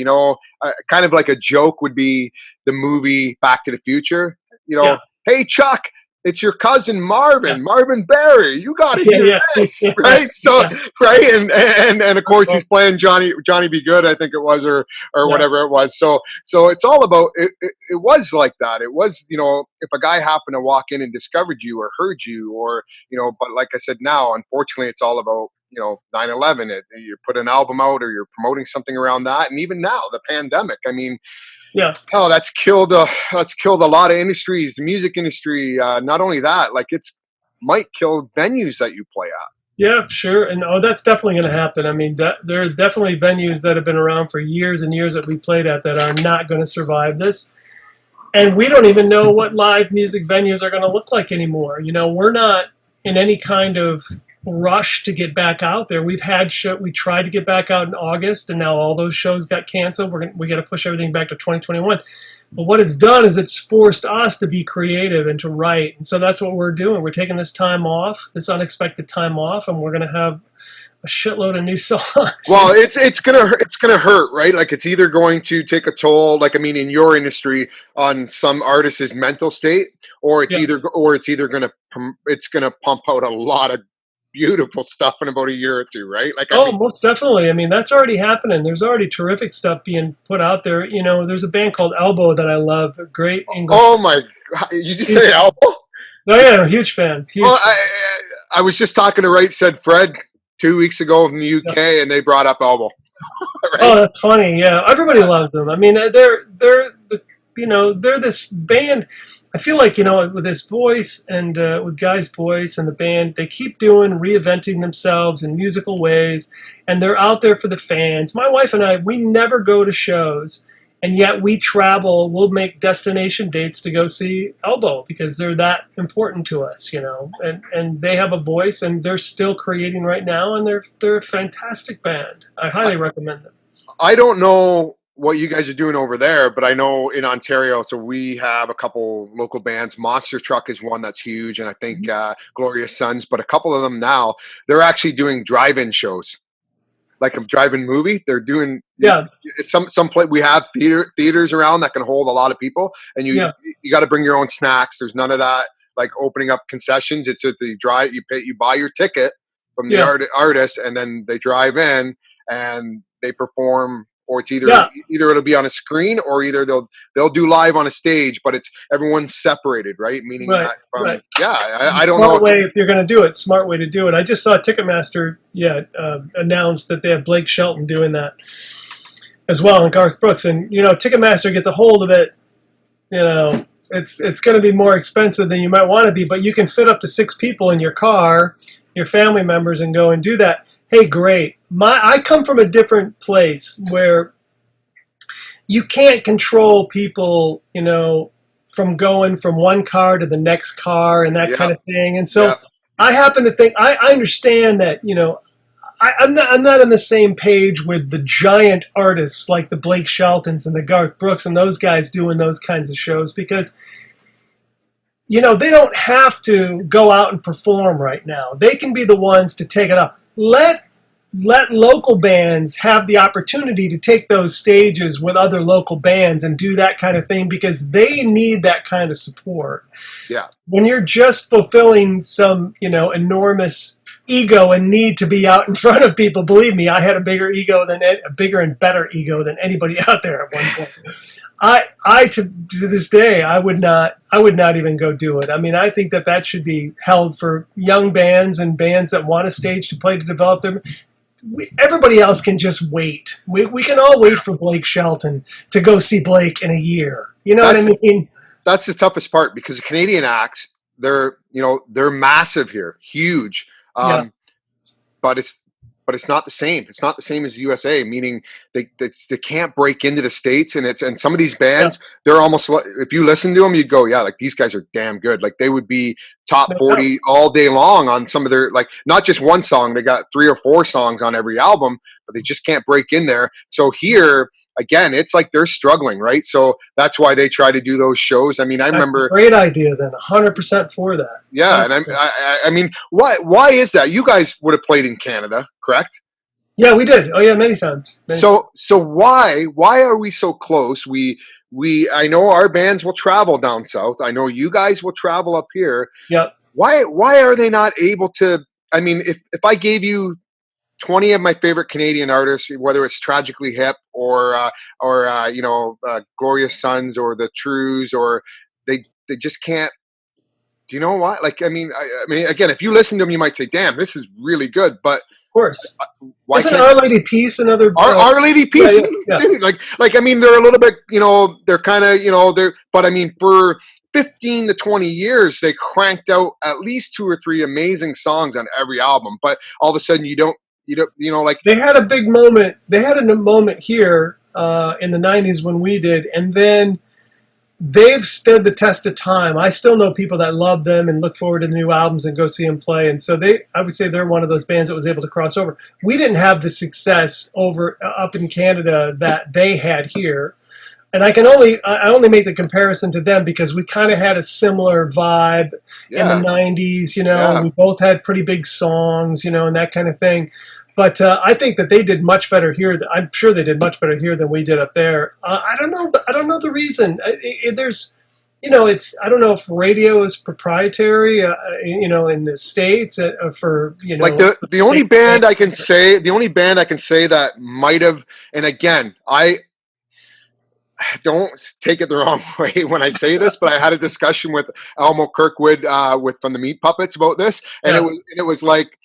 kind of like a joke would be the movie Back to the Future, Hey Chuck, it's your cousin Marvin Barry. You got to hear this, right? So, right, and of course he's playing Johnny Be Good, I think it was, or whatever it was. So it's all about it. It was like that. It was, if a guy happened to walk in and discovered you or heard you, or but like I said, now unfortunately it's all about 9/11. You put an album out or you're promoting something around that, and even now the pandemic. I mean. Yeah. Oh, that's killed a lot of industries, the music industry. Not only that, like might kill venues that you play at. Yeah, sure. And that's definitely going to happen. I mean, there are definitely venues that have been around for years and years that we played at that are not going to survive this. And we don't even know what live music venues are going to look like anymore. We're not in any kind of rush to get back out there. We tried to get back out in August, and now all those shows got canceled. We got to push everything back to 2021. But what it's done is it's forced us to be creative and to write. And so that's what we're doing. We're taking this time off, this unexpected time off, and we're going to have a shitload of new songs. Well, it's gonna hurt, right? Like, it's either going to take a toll, like, I mean, in your industry, on some artist's mental state, or it's gonna pump out a lot of beautiful stuff in about a year or two, right? Like, most definitely. I mean, that's already happening. There's already terrific stuff being put out there. There's a band called Elbow that I love. A great English. Oh my! You just say Elbow? Oh yeah, I'm a huge fan. I was just talking to Right Said Fred 2 weeks ago from the UK, and they brought up Elbow. Right? Oh, that's funny. Yeah, everybody loves them. I mean, they're this band. I feel like, with this voice and with Guy's voice and the band, they keep reinventing themselves in musical ways, and they're out there for the fans. My wife and I, we never go to shows, and yet we travel. We'll make destination dates to go see Elbow because they're that important to us, and they have a voice, and they're still creating right now, and they're a fantastic band. I highly recommend them. I don't know what you guys are doing over there, but I know in Ontario, so we have a couple local bands. Monster Truck is one that's huge, and I think Glorious Sons, but a couple of them now, they're actually doing drive-in shows, like a drive-in movie. They're doing it's some place. We have theaters around that can hold a lot of people, and you got to bring your own snacks. There's none of that like opening up concessions. It's at the drive. You buy your ticket from the artist, and then they drive in and they perform. Or it's either it'll be on a screen, or either they'll do live on a stage, but it's everyone's separated, right? Meaning I don't know. Smart way if you're going to do it. Smart way to do it. I just saw Ticketmaster announced that they have Blake Shelton doing that as well, and Garth Brooks, and Ticketmaster gets a hold of it. It's going to be more expensive than you might want to be, but you can fit up to 6 people in your car, your family members, and go and do that. Hey, great. I come from a different place where you can't control people, from going from one car to the next car and that kind of thing. And so I happen to think I understand that, I'm not on the same page with the giant artists like the Blake Sheltons and the Garth Brooks and those guys doing those kinds of shows because they don't have to go out and perform right now. They can be the ones to take it up. Let local bands have the opportunity to take those stages with other local bands and do that kind of thing because they need that kind of support. Yeah. When you're just fulfilling some, enormous ego and need to be out in front of people, believe me, I had a bigger and better ego than anybody out there at one point. I to this day, I would not even go do it. I mean, I think that should be held for young bands and bands that want a stage to play to develop them. Everybody else can just wait. We can all wait for Blake Shelton to go see Blake in a year. You know what I mean? That's the toughest part because the Canadian acts, they're massive here, huge. But it's not the same. It's not the same as the USA, meaning they can't break into the States. And some of these bands, they're almost like, if you listen to them, you'd go, yeah, like these guys are damn good. Like they would be top 40 all day long on some of their, like not just one song. They got 3 or 4 songs on every album, but they just can't break in there. So here, again, it's like they're struggling, right? So that's why they try to do those shows. I mean, I remember a great idea then, 100% for that. Yeah, and I mean, why is that? You guys would have played in Canada, correct? Yeah, we did. Oh yeah, many times. So why are we so close? I know our bands will travel down south. I know you guys will travel up here. Yep. Why are they not able to? I mean, if I gave you 20 of my favorite Canadian artists, whether it's Tragically Hip or Glorious Sons or the Trues, or they just can't. Do you know what? Like, I mean, again, if you listen to them, you might say, "Damn, this is really good." But of course, isn't Our Lady Peace another? Our Lady Peace, dude, like I mean, they're a little bit, they're kind of, but I mean, for 15 to 20 years, they cranked out at least 2 or 3 amazing songs on every album. But all of a sudden, like they had a big moment. They had a moment here in the '90s when we did, and then they've stood the test of time. I still know people that love them and look forward to the new albums and go see them play. And so I would say they're one of those bands that was able to cross over. We didn't have the success up in Canada that they had here. And I only make the comparison to them because we kind of had a similar vibe in the 90s, and we both had pretty big songs, and that kind of thing. But I think that they did much better here. I'm sure they did much better here than we did up there. I don't know. I don't know the reason. There's, I don't know if radio is proprietary, in the States for, like the only band I can say that might have, and again, I don't take it the wrong way when I say this, but I had a discussion with Elmo Kirkwood from the Meat Puppets about this, and it was like,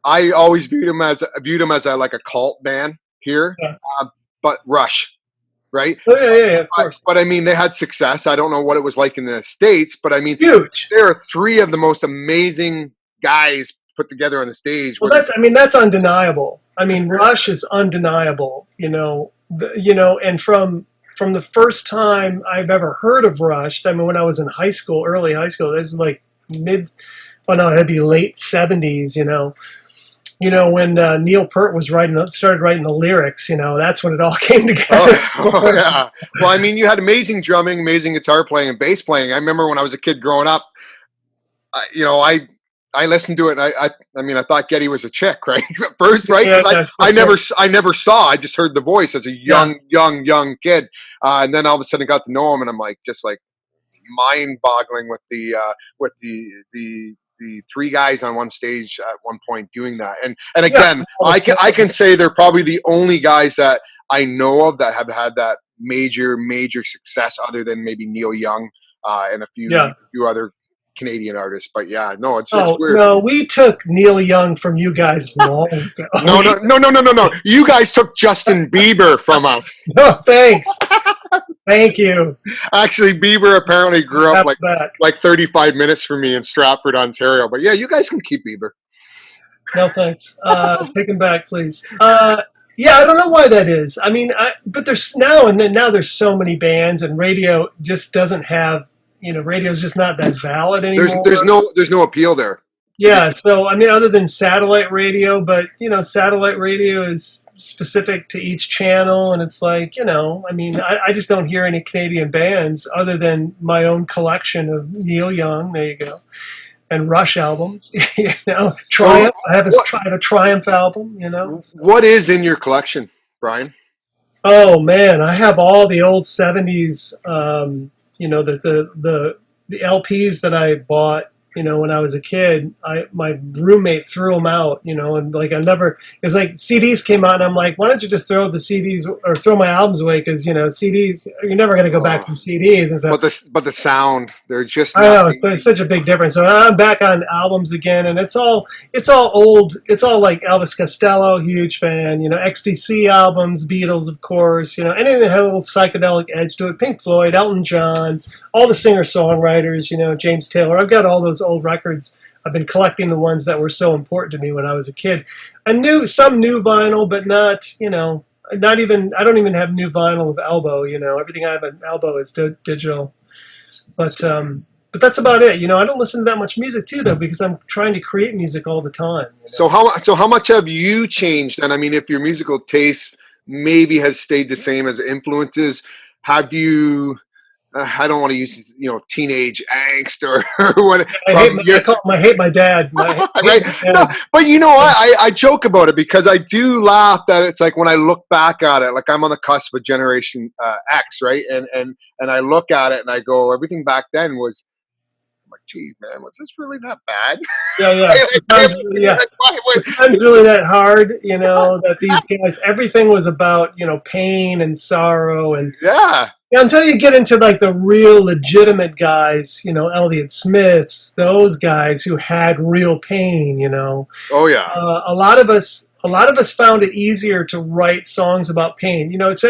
I always viewed him as like a cult band here, but Rush, right? Oh yeah, of course. But I mean, they had success. I don't know what it was like in the States, but I mean, huge. There are three of the most amazing guys put together on the stage. Well, that's undeniable. I mean, Rush is undeniable. And from the first time I've ever heard of Rush, I mean, when I was in early high school, this is like it'd be late 70s, when Neil Peart was started writing the lyrics, that's when it all came together. Oh, yeah. Well, I mean, you had amazing drumming, amazing guitar playing, and bass playing. I remember when I was a kid growing up, I listened to it, and I thought Geddy was a chick, right? At first, right? Yeah, I never saw. I just heard the voice as a young kid, and then all of a sudden got to know him, and I'm just mind-boggling with the three guys on one stage at one point doing that. And again, I can say they're probably the only guys that I know of that have had that major success, other than maybe Neil Young and a few other Canadian artists. But it's weird. No, we took Neil Young from you guys long ago. No. You guys took Justin Bieber from us. No, thanks. Thank you. Actually, Bieber apparently grew up like 35 minutes from me in Stratford, Ontario. But yeah, you guys can keep Bieber. No, thanks. Take him back, please. I don't know why that is. I mean, but there's now there's so many bands, and radio just doesn't have, radio's just not that valid anymore. There's no appeal there. Yeah, so I mean, other than satellite radio, but satellite radio is specific to each channel, and it's like, I just don't hear any Canadian bands other than my own collection of Neil Young. There you go, and Rush albums. Triumph. I have a Triumph album. What is in your collection, Brian? Oh man, I have all the old '70s. The LPs that I bought, when I was a kid. My roommate threw them out, and it was like CDs came out, and I'm like, why don't you just throw the CDs or throw my albums away? Because, CDs, you're never going to go back from CDs. And so, but the sound, they're just, I know, it's such a big difference. So I'm back on albums again, and it's all old. It's all like Elvis Costello, huge fan, XTC albums, Beatles, of course, anything that had a little psychedelic edge to it. Pink Floyd, Elton John, all the singer-songwriters, James Taylor. I've got all those old records. I've been collecting the ones that were so important to me when I was a kid. Some new vinyl, but not, I don't even have new vinyl of Elbow, everything I have on Elbow is digital. But that's about it. I don't listen to that much music too, though, because I'm trying to create music all the time. So how much have you changed? And I mean, if your musical taste maybe has stayed the same as influences, have you, I don't want to use, teenage angst or what. I hate my dad. Right? No, but I joke about it because I do laugh that it's like when I look back at it, like I'm on the cusp of Generation X, right? And I look at it and I go, everything back then was, I'm like, geez, man, was this really that bad? Yeah. It's not really that hard, that these guys, everything was about, pain and sorrow and until you get into like the real legitimate guys, Elliott Smiths, those guys who had real pain, Oh yeah. A lot of us found it easier to write songs about pain. It's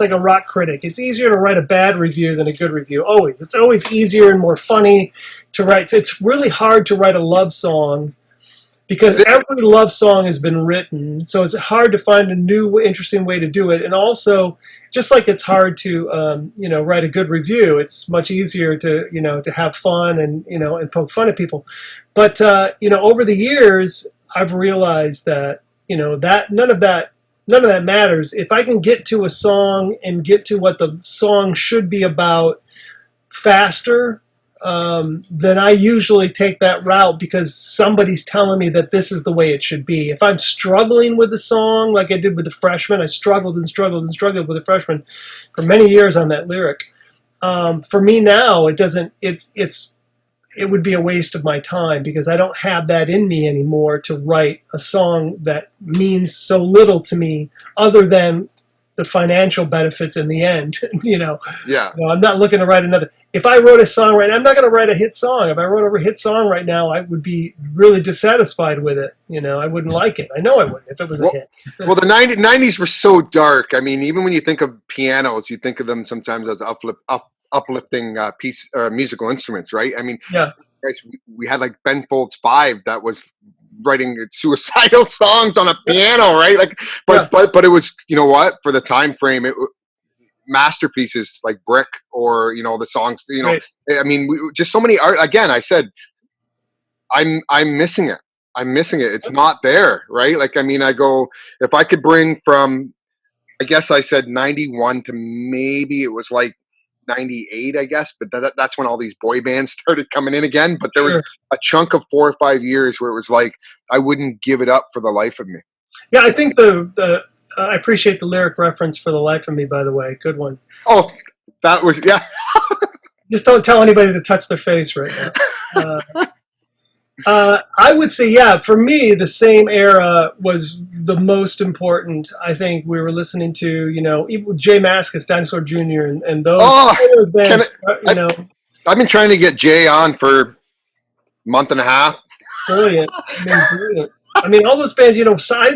like a rock critic. It's easier to write a bad review than a good review. Always. It's always easier and more funny to write. It's really hard to write a love song because every love song has been written, so it's hard to find a new, interesting way to do it. And also, just like it's hard to, write a good review, it's much easier to, to have fun and, and poke fun at people. But, over the years, I've realized that, that none of that matters. If I can get to a song and get to what the song should be about faster, then I usually take that route because somebody's telling me that this is the way it should be. If I'm struggling with the song, like I did with the Freshman, I struggled with the Freshman for many years on that lyric. For me now, it would be a waste of my time because I don't have that in me anymore to write a song that means so little to me other than the financial benefits in the end. Yeah. I'm not looking to write another. If I wrote a song right now, I'm not going to write a hit song. If I wrote a hit song right now, I would be really dissatisfied with it. I wouldn't like it. I know I wouldn't if it was a hit. Well, the 90s were so dark. I mean, even when you think of pianos, you think of them sometimes as uplifting musical instruments, right? I mean, yeah. Guys, we had like Ben Folds 5 that was writing suicidal songs on a piano, right? Like, but it was, you know what, for the time frame, masterpieces like Brick or the songs, Right. I mean, just so many art. Again, I said, I'm missing it. It's not there, right? Like, I mean, I go, if I could bring from, I guess I said 91 to maybe it was like 98, I guess, but that's when all these boy bands started coming in again. But there was a chunk of 4 or 5 years where it was like I wouldn't give it up for the life of me. Yeah, I think I appreciate the lyric reference for the life of me. By the way, good one. Oh, that was Just don't tell anybody to touch their face right now. I would say, for me, the same era was the most important. I think we were listening to, Jay Mascis, Dinosaur Jr., and those bands, I've been trying to get Jay on for a month and a half. Brilliant. Brilliant. I mean, all those bands,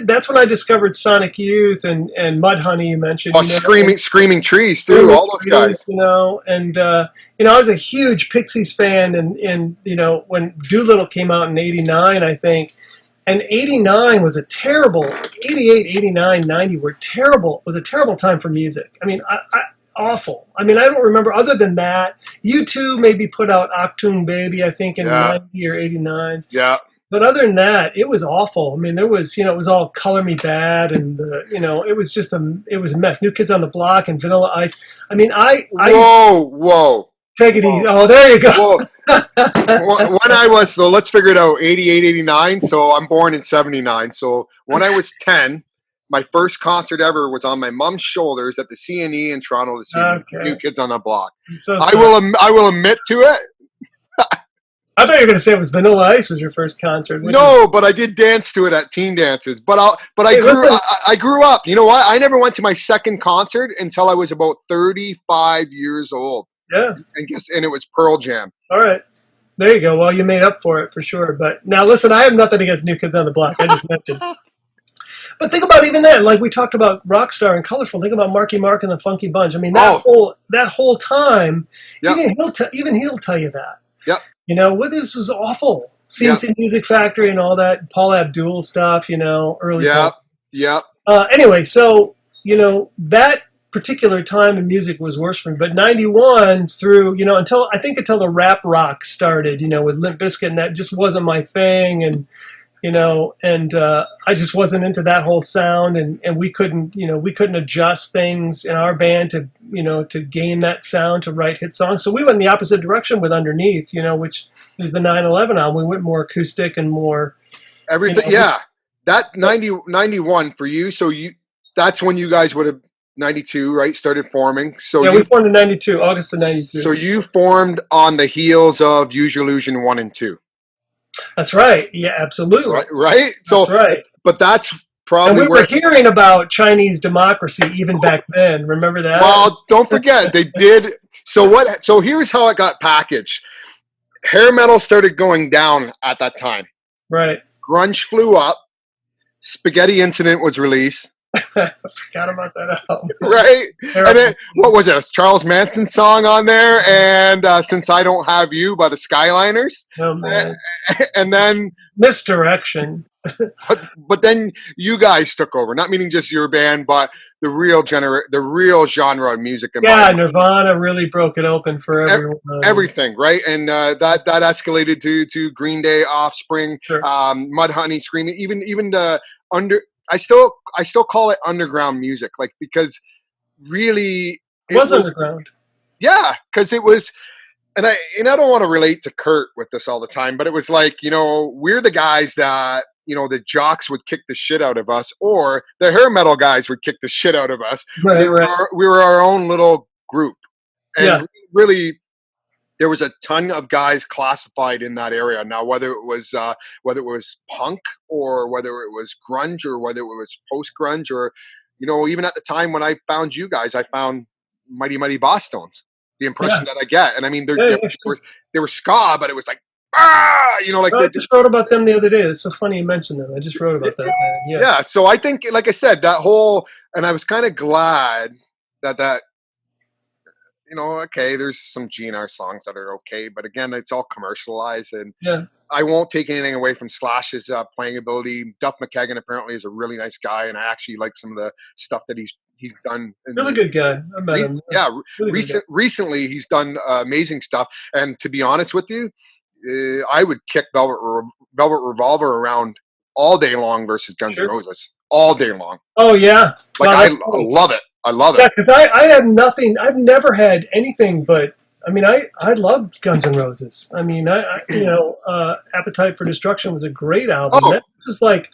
that's when I discovered Sonic Youth and Mudhoney, you mentioned. Oh, Screaming Trees, too, all those guys. And I was a huge Pixies fan, and when Doolittle came out in 89, I think, and 89 was a terrible, 88, 89, 90 were terrible. It was a terrible time for music. I mean, awful. I mean, I don't remember, other than that, U2 maybe put out Achtung Baby, I think, in 90 or 89. Yeah. But other than that, it was awful. I mean, there was, it was all Color Me Bad, and it was just it was a mess. New Kids on the Block and Vanilla Ice. I mean, Whoa. Take it easy. Oh, there you go. When I was, so let's figure it out, 88, 89. So I'm born in 79. So when I was 10, my first concert ever was on my mom's shoulders at the CNE in Toronto to see New Kids on the Block. So I will admit to it. I thought you were going to say it was Vanilla Ice was your first concert. No, but I did dance to it at teen dances. But I grew up. You know what? I never went to my second concert until I was about 35 years old. Yeah. And it was Pearl Jam. All right. There you go. Well, you made up for it for sure. But now listen, I have nothing against New Kids on the Block. I just mentioned. But think about even that. Like we talked about Rockstar and Colorful. Think about Marky Mark and the Funky Bunch. I mean, that whole time, even he'll tell you that. Yep. This was awful. CNC Music Factory and all that, Paul Abdul stuff, early. Yep. Anyway, so, that particular time in music was worse for me. But 91 through, until the rap rock started, with Limp Bizkit, and that just wasn't my thing. And, I just wasn't into that whole sound, and we couldn't adjust things in our band to gain that sound to write hit songs. So we went in the opposite direction with Underneath, which is the 9/11 album. We went more acoustic and more everything. That 91 for you. So that's when you guys would have 92, right? Started forming. So we formed in 92, August of 92. So you formed on the heels of Use Your Illusion 1 and 2. That's right. Yeah, absolutely. Right. So, that's right. But that's probably and we were hearing about Chinese democracy even back then. Remember that? Well, don't forget they did. So here's how it got packaged. Hair metal started going down at that time. Right. Grunge flew up. Spaghetti Incident was released. I forgot about that album. right? Terrible. And then what was it? A Charles Manson song on there, and Since I Don't Have You by the Skyliners, Oh man, and then misdirection. but then you guys took over. Not meaning just your band, but the real genre of music. In my Yeah, mind. Nirvana really broke it open for everyone. Everything, right? And that escalated to Green Day, Offspring, Sure. Mudhoney, Screaming, even the under. I still call it underground music, like, because really It was underground. yeah, because it was. And I don't want to relate to Kurt with this all the time, but it was like, we're the guys that, the jocks would kick the shit out of us, or the hair metal guys would kick the shit out of us. Right, We were our own little group. And Yeah. really, there was a ton of guys classified in that area. Now, whether it was punk, or whether it was grunge, or whether it was post grunge, or, even at the time when I found you guys, I found Mighty Mighty Bosstones. The impression that I get, and I mean, they were ska, but it was like, like I just wrote about them the other day. It's so funny you mentioned them. I just wrote about that. Yeah. So I think, like I said, that whole, and I was kind of glad that okay, there's some GNR songs that are okay, but again, it's all commercialized, and Yeah. I won't take anything away from Slash's playing ability. Duff McKagan apparently is a really nice guy, and I actually like some of the stuff that he's done. Really good guy. I met him. Yeah, Really recently he's done amazing stuff. And to be honest with you, I would kick Velvet Revolver around all day long versus Guns N' Roses all day long. Oh yeah, like I love it. I love it. Yeah, because I had nothing. I've never had anything but. I mean, I loved Guns N' Roses. I mean, Appetite for Destruction was a great album. Oh. This is like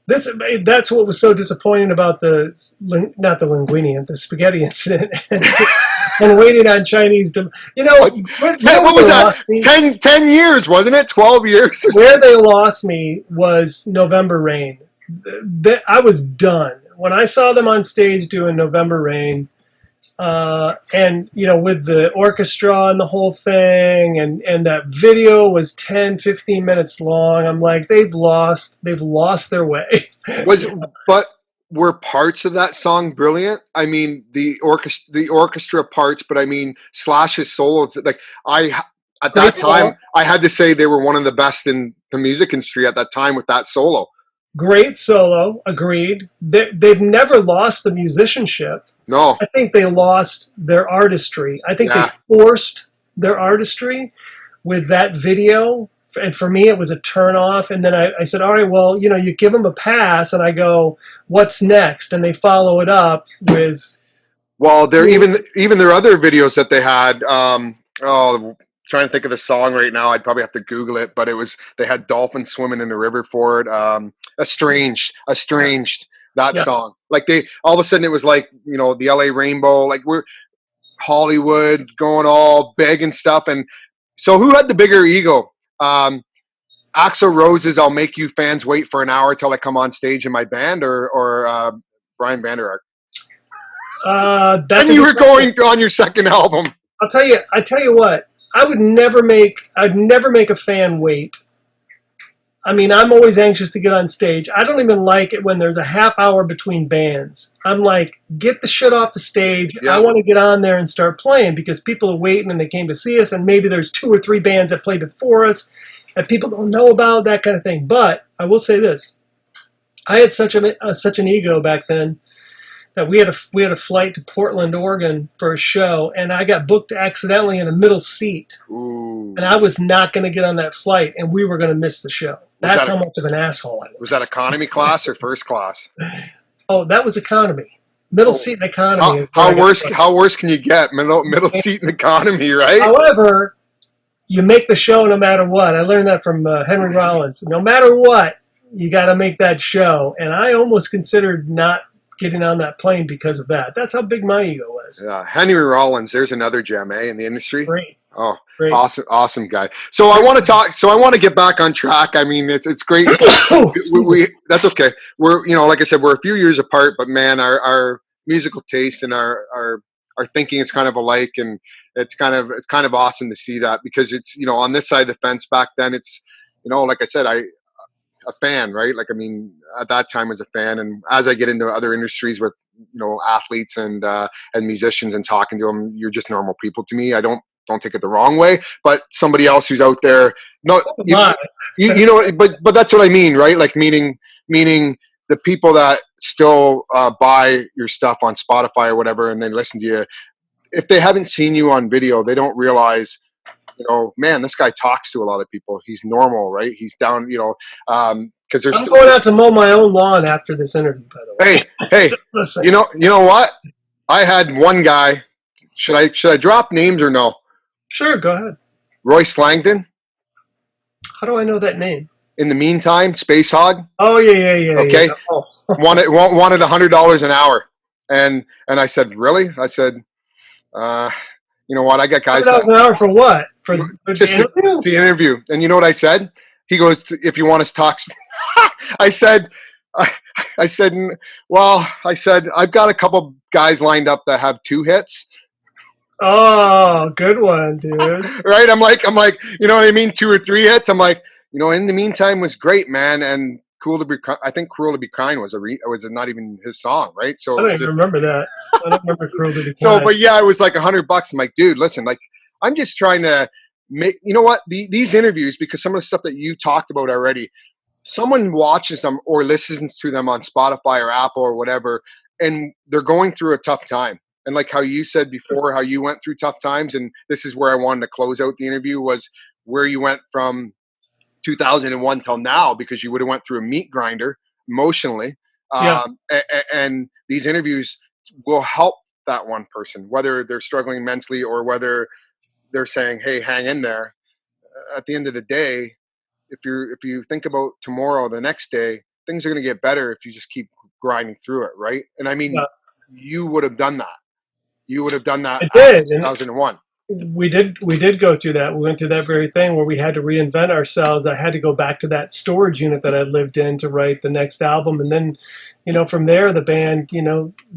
this. That's what was so disappointing about not the linguine, the spaghetti incident, and waiting on Chinese. What was that? 10 years, wasn't it? 12 years. Where they lost me was November Rain. I was done when I saw them on stage doing November Rain. And with the orchestra and the whole thing, and that video was 10, 15 minutes long. I'm like, they've lost their way. But were parts of that song brilliant? I mean, the orchestra parts, but I mean, Slash's solos. Like at that time, I had to say they were one of the best in the music industry at that time with that solo. Great solo, agreed. They've never lost the musicianship. No. I think they lost their artistry. I think they forced their artistry with that video. And for me, it was a turn off. And then I said, all right, well, you give them a pass. And I go, what's next? And they follow it up with. Well, even their other videos that they had. Trying to think of the song right now. I'd probably have to Google it, but they had dolphins swimming in the river for it. Estranged. That song, like all of a sudden it was like, the LA Rainbow, like we're Hollywood going all big and stuff. And so who had the bigger ego? Axl Rose's "I'll Make You Fans Wait for an Hour Till I Come on Stage in My Band," or Brian Vander Ark? And you were going on your second album. I tell you what, I'd never make a fan wait. I mean, I'm always anxious to get on stage. I don't even like it when there's a half hour between bands. I'm like, get the shit off the stage. Yeah. I want to get on there and start playing because people are waiting and they came to see us, and maybe there's 2 or 3 bands that played before us that people don't know about, that kind of thing. But I will say this. I had such an ego back then that we had a flight to Portland, Oregon for a show, and I got booked accidentally in a middle seat. Ooh. And I was not going to get on that flight, and we were going to miss the show. That's how much of an asshole I was. Was that economy class or first class? Oh, that was economy. Middle seat in economy. How worse can you get? Middle seat in economy, right? However, you make the show no matter what. I learned that from Henry Rollins. No matter what, you got to make that show. And I almost considered not getting on that plane because of that. That's how big my ego was. Yeah, Henry Rollins. There's another gem, in the industry. Great. Oh, great. Awesome guy. So I want to talk. So I want to get back on track. I mean, it's great. That's okay. We're like I said, we're a few years apart, but man, our musical taste and our thinking is kind of alike, and it's kind of awesome to see that, because it's on this side of the fence. Back then, it's like I said, I a fan, right? Like, I mean, at that time as a fan, and as I get into other industries with, athletes and musicians and talking to them, you're just normal people to me. I don't take it the wrong way, but somebody else who's out there, no, but that's what I mean, right? Like meaning the people that still buy your stuff on Spotify or whatever, and then listen to you. If they haven't seen you on video, they don't realize, man, this guy talks to a lot of people. He's normal, right? He's down, because there's. I'm going out to mow my own lawn after this interview, by the way. Hey, So, listen. you know what? I had one guy. Should I drop names or no? Sure, go ahead. Royce Langdon. How do I know that name? In the meantime, Space Hog. Oh yeah. Okay. Yeah. Oh. wanted $100 an hour, and I said, really? I said, you know what? I got guys. $100 an hour for what? For just the interview? the interview. And you know what I said? He goes, if you want us to talk. I said, I've got a couple guys lined up that have 2 hits. Oh, good one, dude. Right? I'm like, you know what I mean? 2 or 3 hits. I'm like, in the meantime was great, man. And I think Cruel to Be Kind was not even his song, right? So I don't even remember that. I don't remember Cruel to Be Kind. So, but yeah, it was like $100. I'm like, dude, listen, like, I'm just trying to make, you know what? These interviews, because some of the stuff that you talked about already, someone watches them or listens to them on Spotify or Apple or whatever, and they're going through a tough time. And like how you said before, how you went through tough times, and this is where I wanted to close out the interview, was where you went from 2001 till now, because you would have went through a meat grinder emotionally. Yeah. And these interviews will help that one person, whether they're struggling mentally or whether they're saying, hey, hang in there. At the end of the day, if you think about tomorrow, the next day, things are going to get better if you just keep grinding through it, right? And I mean, you would have done that. You would have done that in 2001. We did go through that. We went through that very thing where we had to reinvent ourselves. I had to go back to that storage unit that I lived in to write the next album. And then, from there, the band,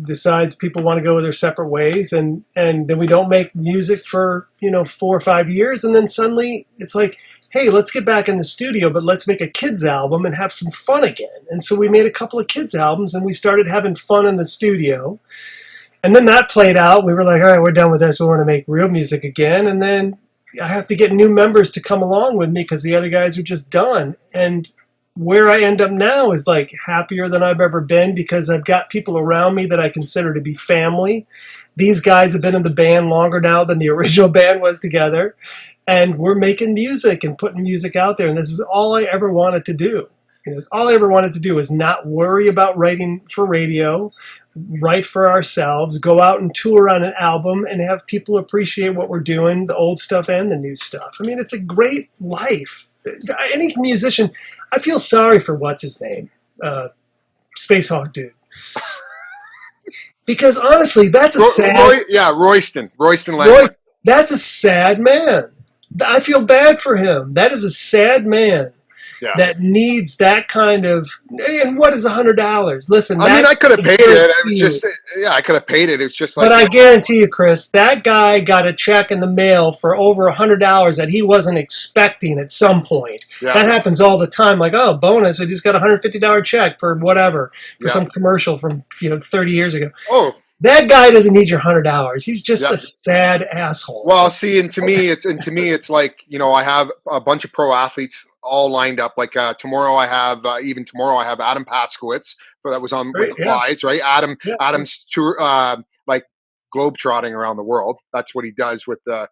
decides people want to go their separate ways. And then we don't make music for, 4 or 5 years. And then suddenly it's like, hey, let's get back in the studio, but let's make a kids album and have some fun again. And so we made a couple of kids albums and we started having fun in the studio. And then that played out. We were like, all right, we're done with this. We want to make real music again. And then I have to get new members to come along with me because the other guys are just done. And where I end up now is like happier than I've ever been because I've got people around me that I consider to be family. These guys have been in the band longer now than the original band was together. And we're making music and putting music out there. And this is all I ever wanted to do. It's all I ever wanted to do is not worry about writing for radio, write for ourselves, go out and tour on an album and have people appreciate what we're doing, the old stuff and the new stuff. I mean, it's a great life. Any musician, I feel sorry for what's his name, Space Hog dude. Because honestly, that's a sad... Royston Lambert. That's a sad man. I feel bad for him. That is a sad man. Yeah. That needs that kind of, and what is $100? Listen, I could have paid it. It was just, I could have paid it. It's just like, but I guarantee you, Chris, that guy got a check in the mail for over $100 that he wasn't expecting at some point. Yeah. That happens all the time. Like, oh, bonus, we just got a $150 check for whatever, for some commercial from 30 years ago. Oh. That guy doesn't need your $100. He's just a sad asshole. Well, see, and to me, it's like, I have a bunch of pro athletes all lined up. Like tomorrow, I have Adam Paskowitz, that was on with the Flies, right? Adam's tour, like globetrotting around the world. That's what he does with the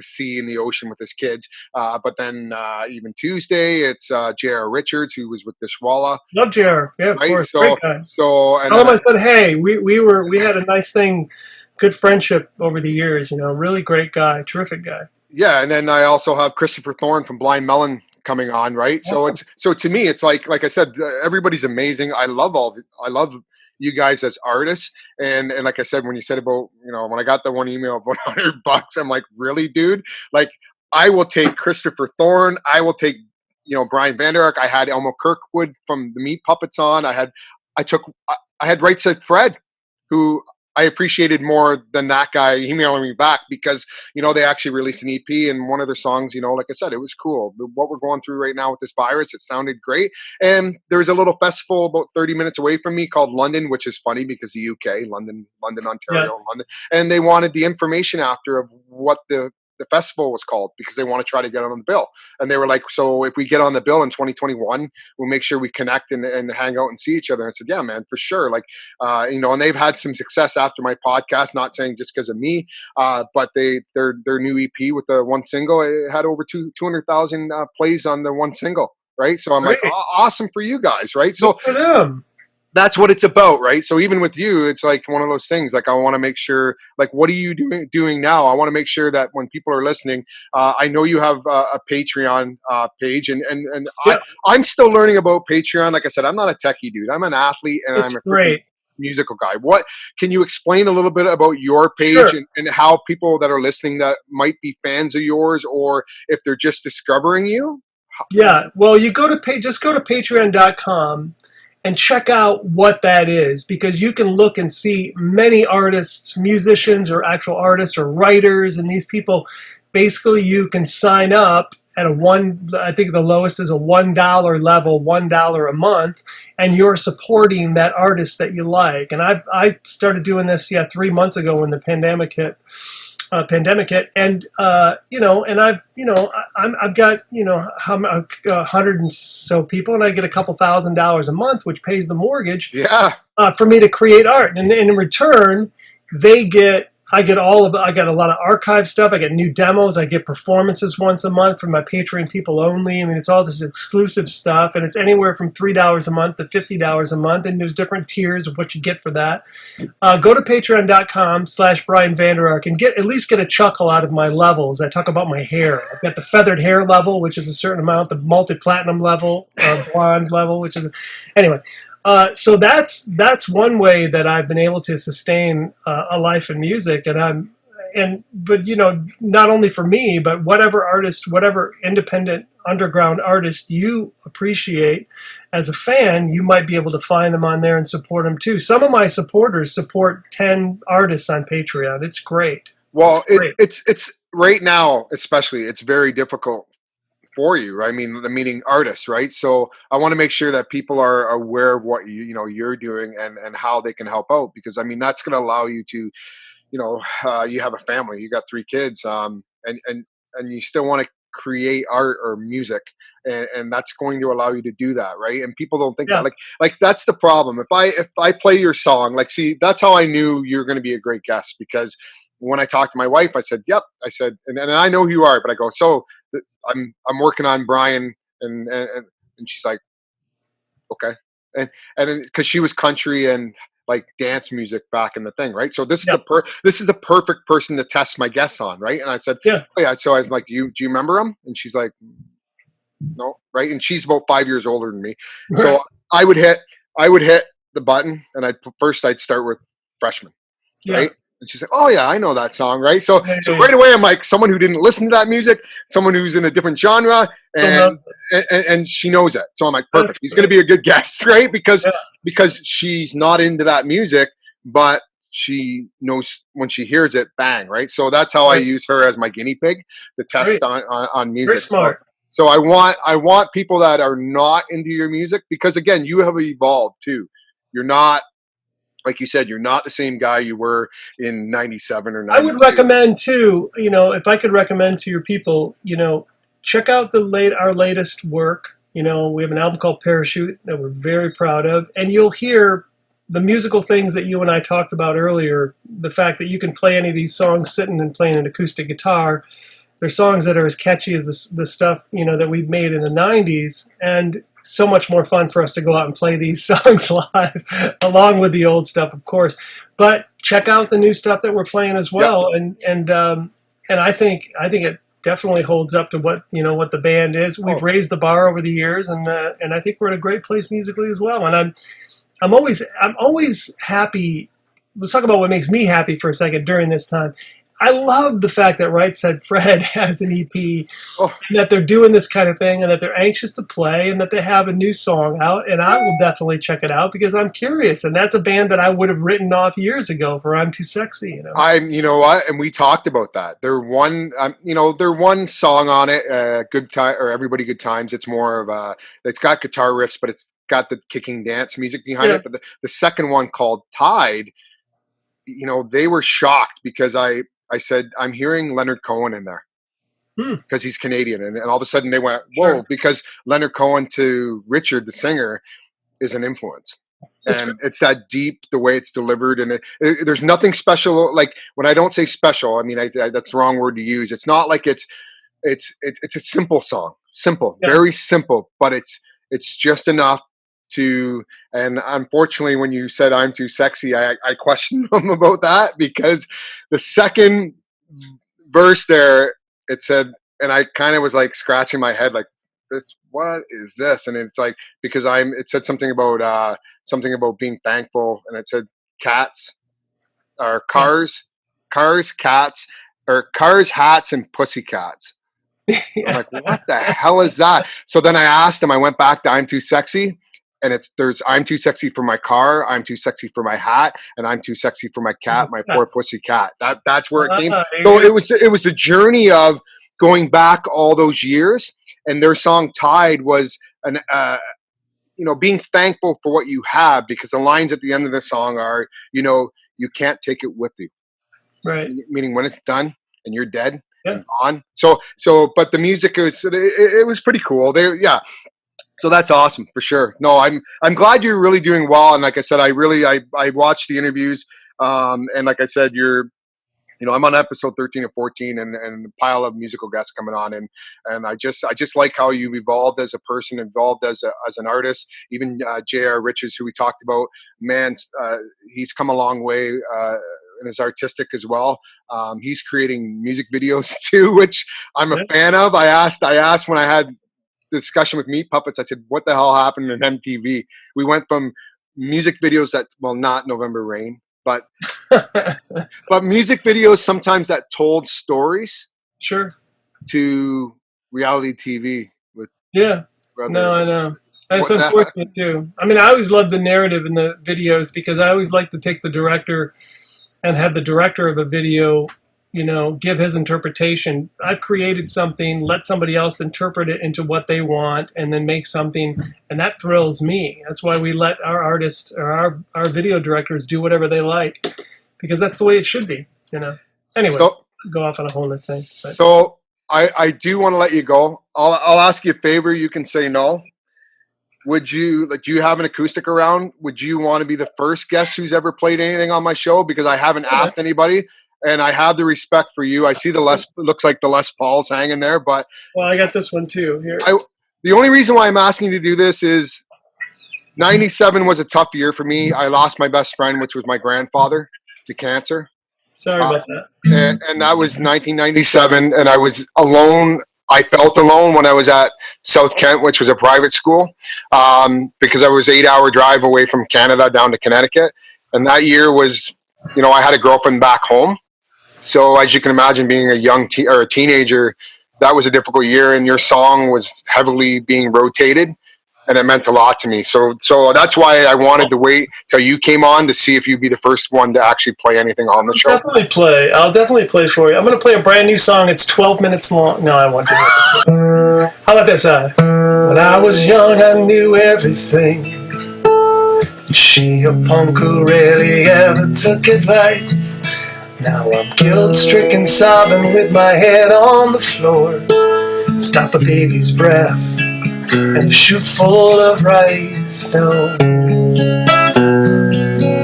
sea and the ocean with his kids. But then even Tuesday, it's J.R. Richards, who was with Dishwalla. Love J.R. Yeah, of course. Great guy. And I said, hey, we had a nice thing, good friendship over the years. Really great guy, terrific guy. Yeah, and then I also have Christopher Thorne from Blind Melon coming on, right? Yeah. So to me, it's like I said, everybody's amazing. I love you guys as artists, and like I said, when you said about when I got the one email about $100, I'm like, really, dude? Like, I will take Christopher Thorne. I will take Brian Vander Ark. I had Elmo Kirkwood from the Meat Puppets on. I had Right Said Fred, who I appreciated more than that guy emailing me back because, they actually released an EP and one of their songs, like I said, it was cool. What we're going through right now with this virus, it sounded great. And there's a little festival about 30 minutes away from me called London, which is funny because the UK, London, Ontario, London. And they wanted the information after of what the festival was called because they want to try to get on the bill. And they were like, so if we get on the bill in 2021, we'll make sure we connect and hang out and see each other. And I said, yeah, man, for sure. Like, and they've had some success after my podcast, not saying just because of me, but their new EP with the one single, it had over 200,000 plays on the one single. Right. So I'm like, awesome for you guys. Right. So for them. That's what it's about, right? So even with you, it's like one of those things. Like I want to make sure, like, what are you doing now? I want to make sure that when people are listening, I know you have a Patreon page, and I'm still learning about Patreon. Like I said, I'm not a techie dude. I'm an athlete, and I'm a great musical guy. What can you explain a little bit about your page and how people that are listening that might be fans of yours, or if they're just discovering you? Yeah, well, just go to patreon.com. and check out what that is, because you can look and see many artists, musicians or actual artists or writers, and these people, basically you can sign up at I think the lowest is a $1 level, $1 a month, and you're supporting that artist that you like. And I started doing this 3 months ago when the pandemic hit. And I've got 100 and so people, and I get a couple $1,000s a month, which pays the mortgage. For me to create art, and in return, I get a lot of archive stuff. I get new demos. I get performances once a month from my Patreon people only. I mean, it's all this exclusive stuff, and it's anywhere from $3 a month to $50 a month, and there's different tiers of what you get for that. Go to patreon.com/Brian Vander Ark and at least get a chuckle out of my levels. I talk about my hair. I've got the feathered hair level, which is a certain amount, the multi-platinum level, blonde level, which is anyway. So that's one way that I've been able to sustain a life in music, but not only for me, but whatever independent underground artist you appreciate as a fan, you might be able to find them on there and support them too. Some of my supporters support 10 artists on Patreon. It's great. Well, it's right now, especially, it's very difficult for you, right? I mean, meaning artists, right? So I want to make sure that people are aware of what you're doing and how they can help out, because I mean that's going to allow you to, you have a family, you got 3 kids, and you still want to create art or music, and that's going to allow you to do that, right? And people don't think that, like that's the problem. If I play your song, like, see, that's how I knew you're going to be a great guest, because when I talked to my wife, I said, "Yep." I said, and I know who you are, but I go, "So I'm working on Brian," and she's like, "Okay," and because she was country and like dance music back in the thing, right? So this is the perfect person to test my guests on, right? And I said, "Oh, yeah." So I was like, "Do you remember him?" And she's like, "No," right? And she's about 5 years older than me, so I would hit the button, and I'd start with Freshman, right? And she's like, "Oh yeah, I know that song," right? So right away, I'm like, someone who didn't listen to that music, someone who's in a different genre, and she knows it. So I'm like, perfect. He's going to be a good guest, right? Because she's not into that music, but she knows when she hears it, bang, right? So that's how I use her as my guinea pig to test on music. Very smart. So I want people that are not into your music, because again, you have evolved too. You're not, like you said, you're not the same guy you were in 97 or 92. I would recommend too, if I could recommend to your people, check out our latest work. We have an album called Parachute that we're very proud of, and you'll hear the musical things that you and I talked about earlier. The fact that you can play any of these songs sitting and playing an acoustic guitar. They're songs that are as catchy as the stuff, that we've made in the 90s, and so much more fun for us to go out and play these songs live, along with the old stuff, of course. But check out the new stuff that we're playing as well, and I think it definitely holds up to what the band is. We've raised the bar over the years, and I think we're in a great place musically as well. And I'm always happy. Let's talk about what makes me happy for a second during this time. I love the fact that Right Said Fred has an EP, Oh. and that they're doing this kind of thing, and that they're anxious to play, and that they have a new song out, and I will definitely check it out because I'm curious. And that's a band that I would have written off years ago for I'm Too Sexy. You know what, and we talked about that. Their one, their one song on it, "Good Time" or "Everybody Good Times." It's more of it's got guitar riffs, but it's got the kicking dance music behind it. But the second one called "Tide," they were shocked because I said, I'm hearing Leonard Cohen in there because he's Canadian. And all of a sudden they went, whoa, because Leonard Cohen to Richard, the singer, is an influence. And it's that deep, the way it's delivered. And there's nothing special. Like when I don't say special, I mean, that's the wrong word to use. It's not like it's a simple song, very simple, but it's just enough to, and unfortunately when you said I'm Too Sexy, I questioned them about that because the second verse there, it said, and I kind of was like scratching my head like, what is this? And it's like, because it said something about being thankful, and it said cats or cars, cats, or cars, hats, and pussycats. I'm like, what the hell is that? So then I asked him, I went back to I'm Too Sexy, and there's I'm too sexy for my car, I'm too sexy for my hat, and I'm too sexy for my cat, my poor pussy cat. That's where it came. So it was a journey of going back all those years, and their song "Tide" was being thankful for what you have, because the lines at the end of the song are, you can't take it with you. Right. Meaning when it's done and you're dead and gone. So, but the music it was pretty cool. So that's awesome for sure. No, I'm glad you're really doing well. And like I said, I watched the interviews. And like I said, I'm on episode 13 or 14 and a pile of musical guests coming on. And I just like how you've evolved as a person, evolved as an artist. Even J.R. Richards, who we talked about, man, he's come a long way and is artistic as well. He's creating music videos too, which I'm a fan of. I asked when I had discussion with Meat Puppets, I said, what the hell happened in MTV? We went from music videos not November Rain, but music videos sometimes that told stories, to reality TV with I know. That's unfortunate too. I mean, I always loved the narrative in the videos because I always like to take the director and have the director of a video give his interpretation. I've created something, let somebody else interpret it into what they want, and then make something, and that thrills me. That's why we let our artists or our video directors do whatever they like, because that's the way it should be, Anyway, go off on a whole other thing. But. So I do want to let you go. I'll ask you a favor. You can say no. Do you have an acoustic around? Would you want to be the first guest who's ever played anything on my show? Because I haven't asked anybody. And I have the respect for you. I see looks like the Les Pauls hanging there, but I got this one too here. The only reason why I'm asking you to do this is 97 was a tough year for me. I lost my best friend, which was my grandfather, to cancer. Sorry about that. And that was 1997, and I was alone. I felt alone when I was at South Kent, which was a private school, because I was 8-hour drive away from Canada down to Connecticut. And that year was, I had a girlfriend back home. So as you can imagine, being a young or a teenager, that was a difficult year, and your song was heavily being rotated, and it meant a lot to me. So that's why I wanted to wait till you came on to see if you'd be the first one to actually play anything on the show. I'll definitely play for you. I'm going to play a brand new song. It's 12 minutes long. No, I want to. How about this? When I was young, I knew everything. She, a punk who rarely ever took advice. Now I'm guilt-stricken, sobbing with my head on the floor. Stop a baby's breath and a shoe full of rice. No,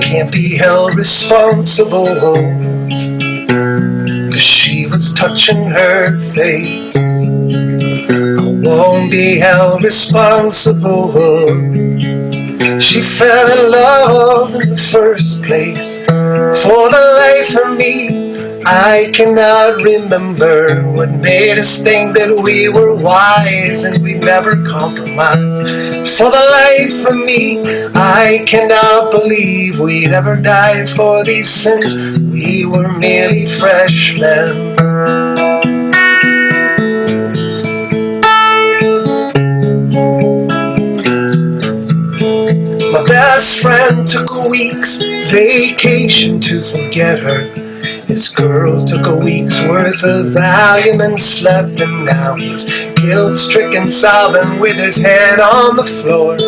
can't be held responsible, 'cause she was touching her face. I won't be held responsible. She fell in love in the first place. For the life of me, I cannot remember what made us think that we were wise and we never compromised. For the life of me, I cannot believe we'd ever died for these sins. We were merely freshmen. My best friend took a week's vacation to forget her. His girl took a week's worth of Valium and slept, and now he's guilt-stricken, sobbing with his head on the floor.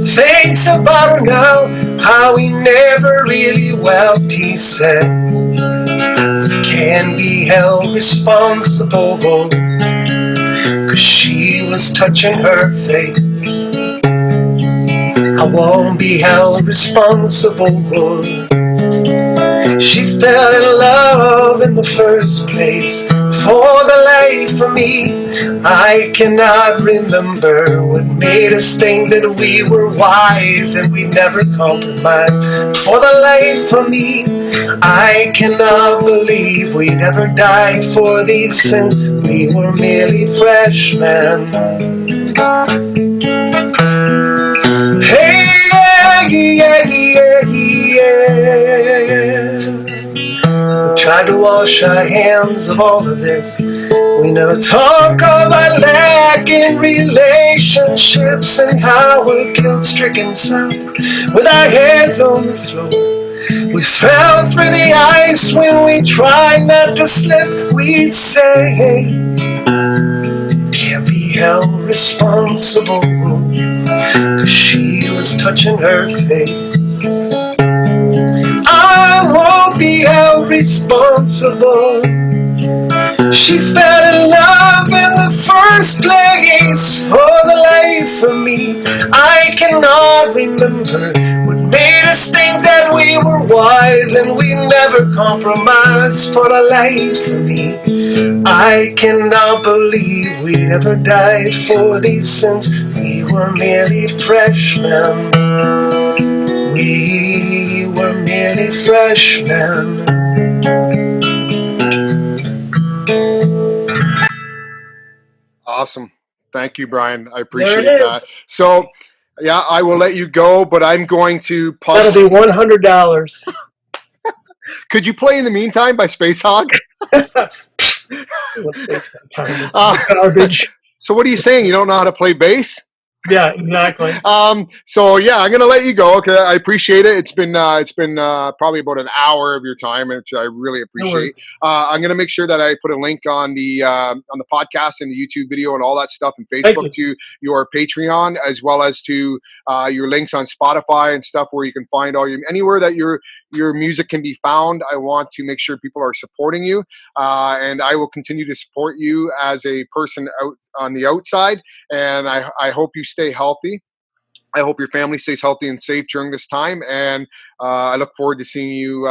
Thinks about her now, how he never really wept, he says. He can be held responsible, 'cause she was touching her face. I won't be held responsible. She fell in love in the first place. For the life of me, I cannot remember what made us think that we were wise and we never compromised. For the life of me, I cannot believe we never died for these sins. We were merely freshmen. Hey, yeah, yeah, yeah, yeah. Tried to wash our hands of all of this. We never talk about lack in relationships and how we're guilt-stricken some with our heads on the floor. We fell through the ice when we tried not to slip. We'd say, hey, can't be held responsible, 'cause she was touching her face. I won't be held responsible. She fell in love in the first place. For the life of me, I cannot remember what made us think that we were wise and we never compromised. For the life of me, I cannot believe we never died for these sins. We were merely freshmen. We were merely freshmen. Awesome. Thank you, Brian. I appreciate that. So, yeah, I will let you go, but I'm going to pause. That'll be $100. Could you play in the meantime by Space Hog? Garbage. So what are you saying? You don't know how to play bass? Yeah, exactly. So yeah, I'm gonna let you go. Okay, I appreciate it. It's been probably about an hour of your time, which I really appreciate. I'm gonna make sure that I put a link on the podcast and the YouTube video and all that stuff, and Facebook to your Patreon, as well as to your links on Spotify and stuff, where you can find all your anywhere that your music can be found. I want to make sure people are supporting you, and I will continue to support you as a person out on the outside. And I hope you stay healthy. I hope your family stays healthy and safe during this time. And I look forward to seeing you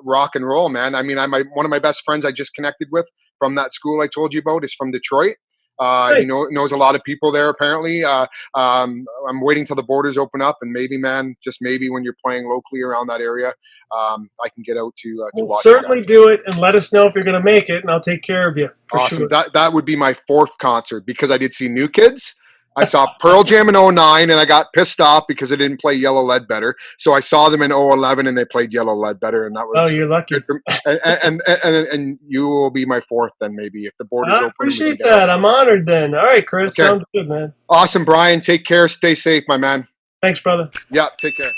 rock and roll, man. I mean, one of my best friends I just connected with from that school I told you about is from Detroit. He knows a lot of people there, apparently. I'm waiting till the borders open up, and maybe, man, just maybe when you're playing locally around that area, I can get out to watch. Certainly do it, and let us know if you're going to make it, and I'll take care of you. Awesome. Sure. That would be my fourth concert, because I did see New Kids. I saw Pearl Jam in 2009, and I got pissed off because they didn't play Yellow Ledbetter. So I saw them in 2011, and they played Yellow Ledbetter, and that was you're lucky. And you will be my fourth then, maybe, if the borders open. I appreciate that. I'm honored then. All right, Chris. Okay. Sounds good, man. Awesome, Brian. Take care. Stay safe, my man. Thanks, brother. Yeah, take care.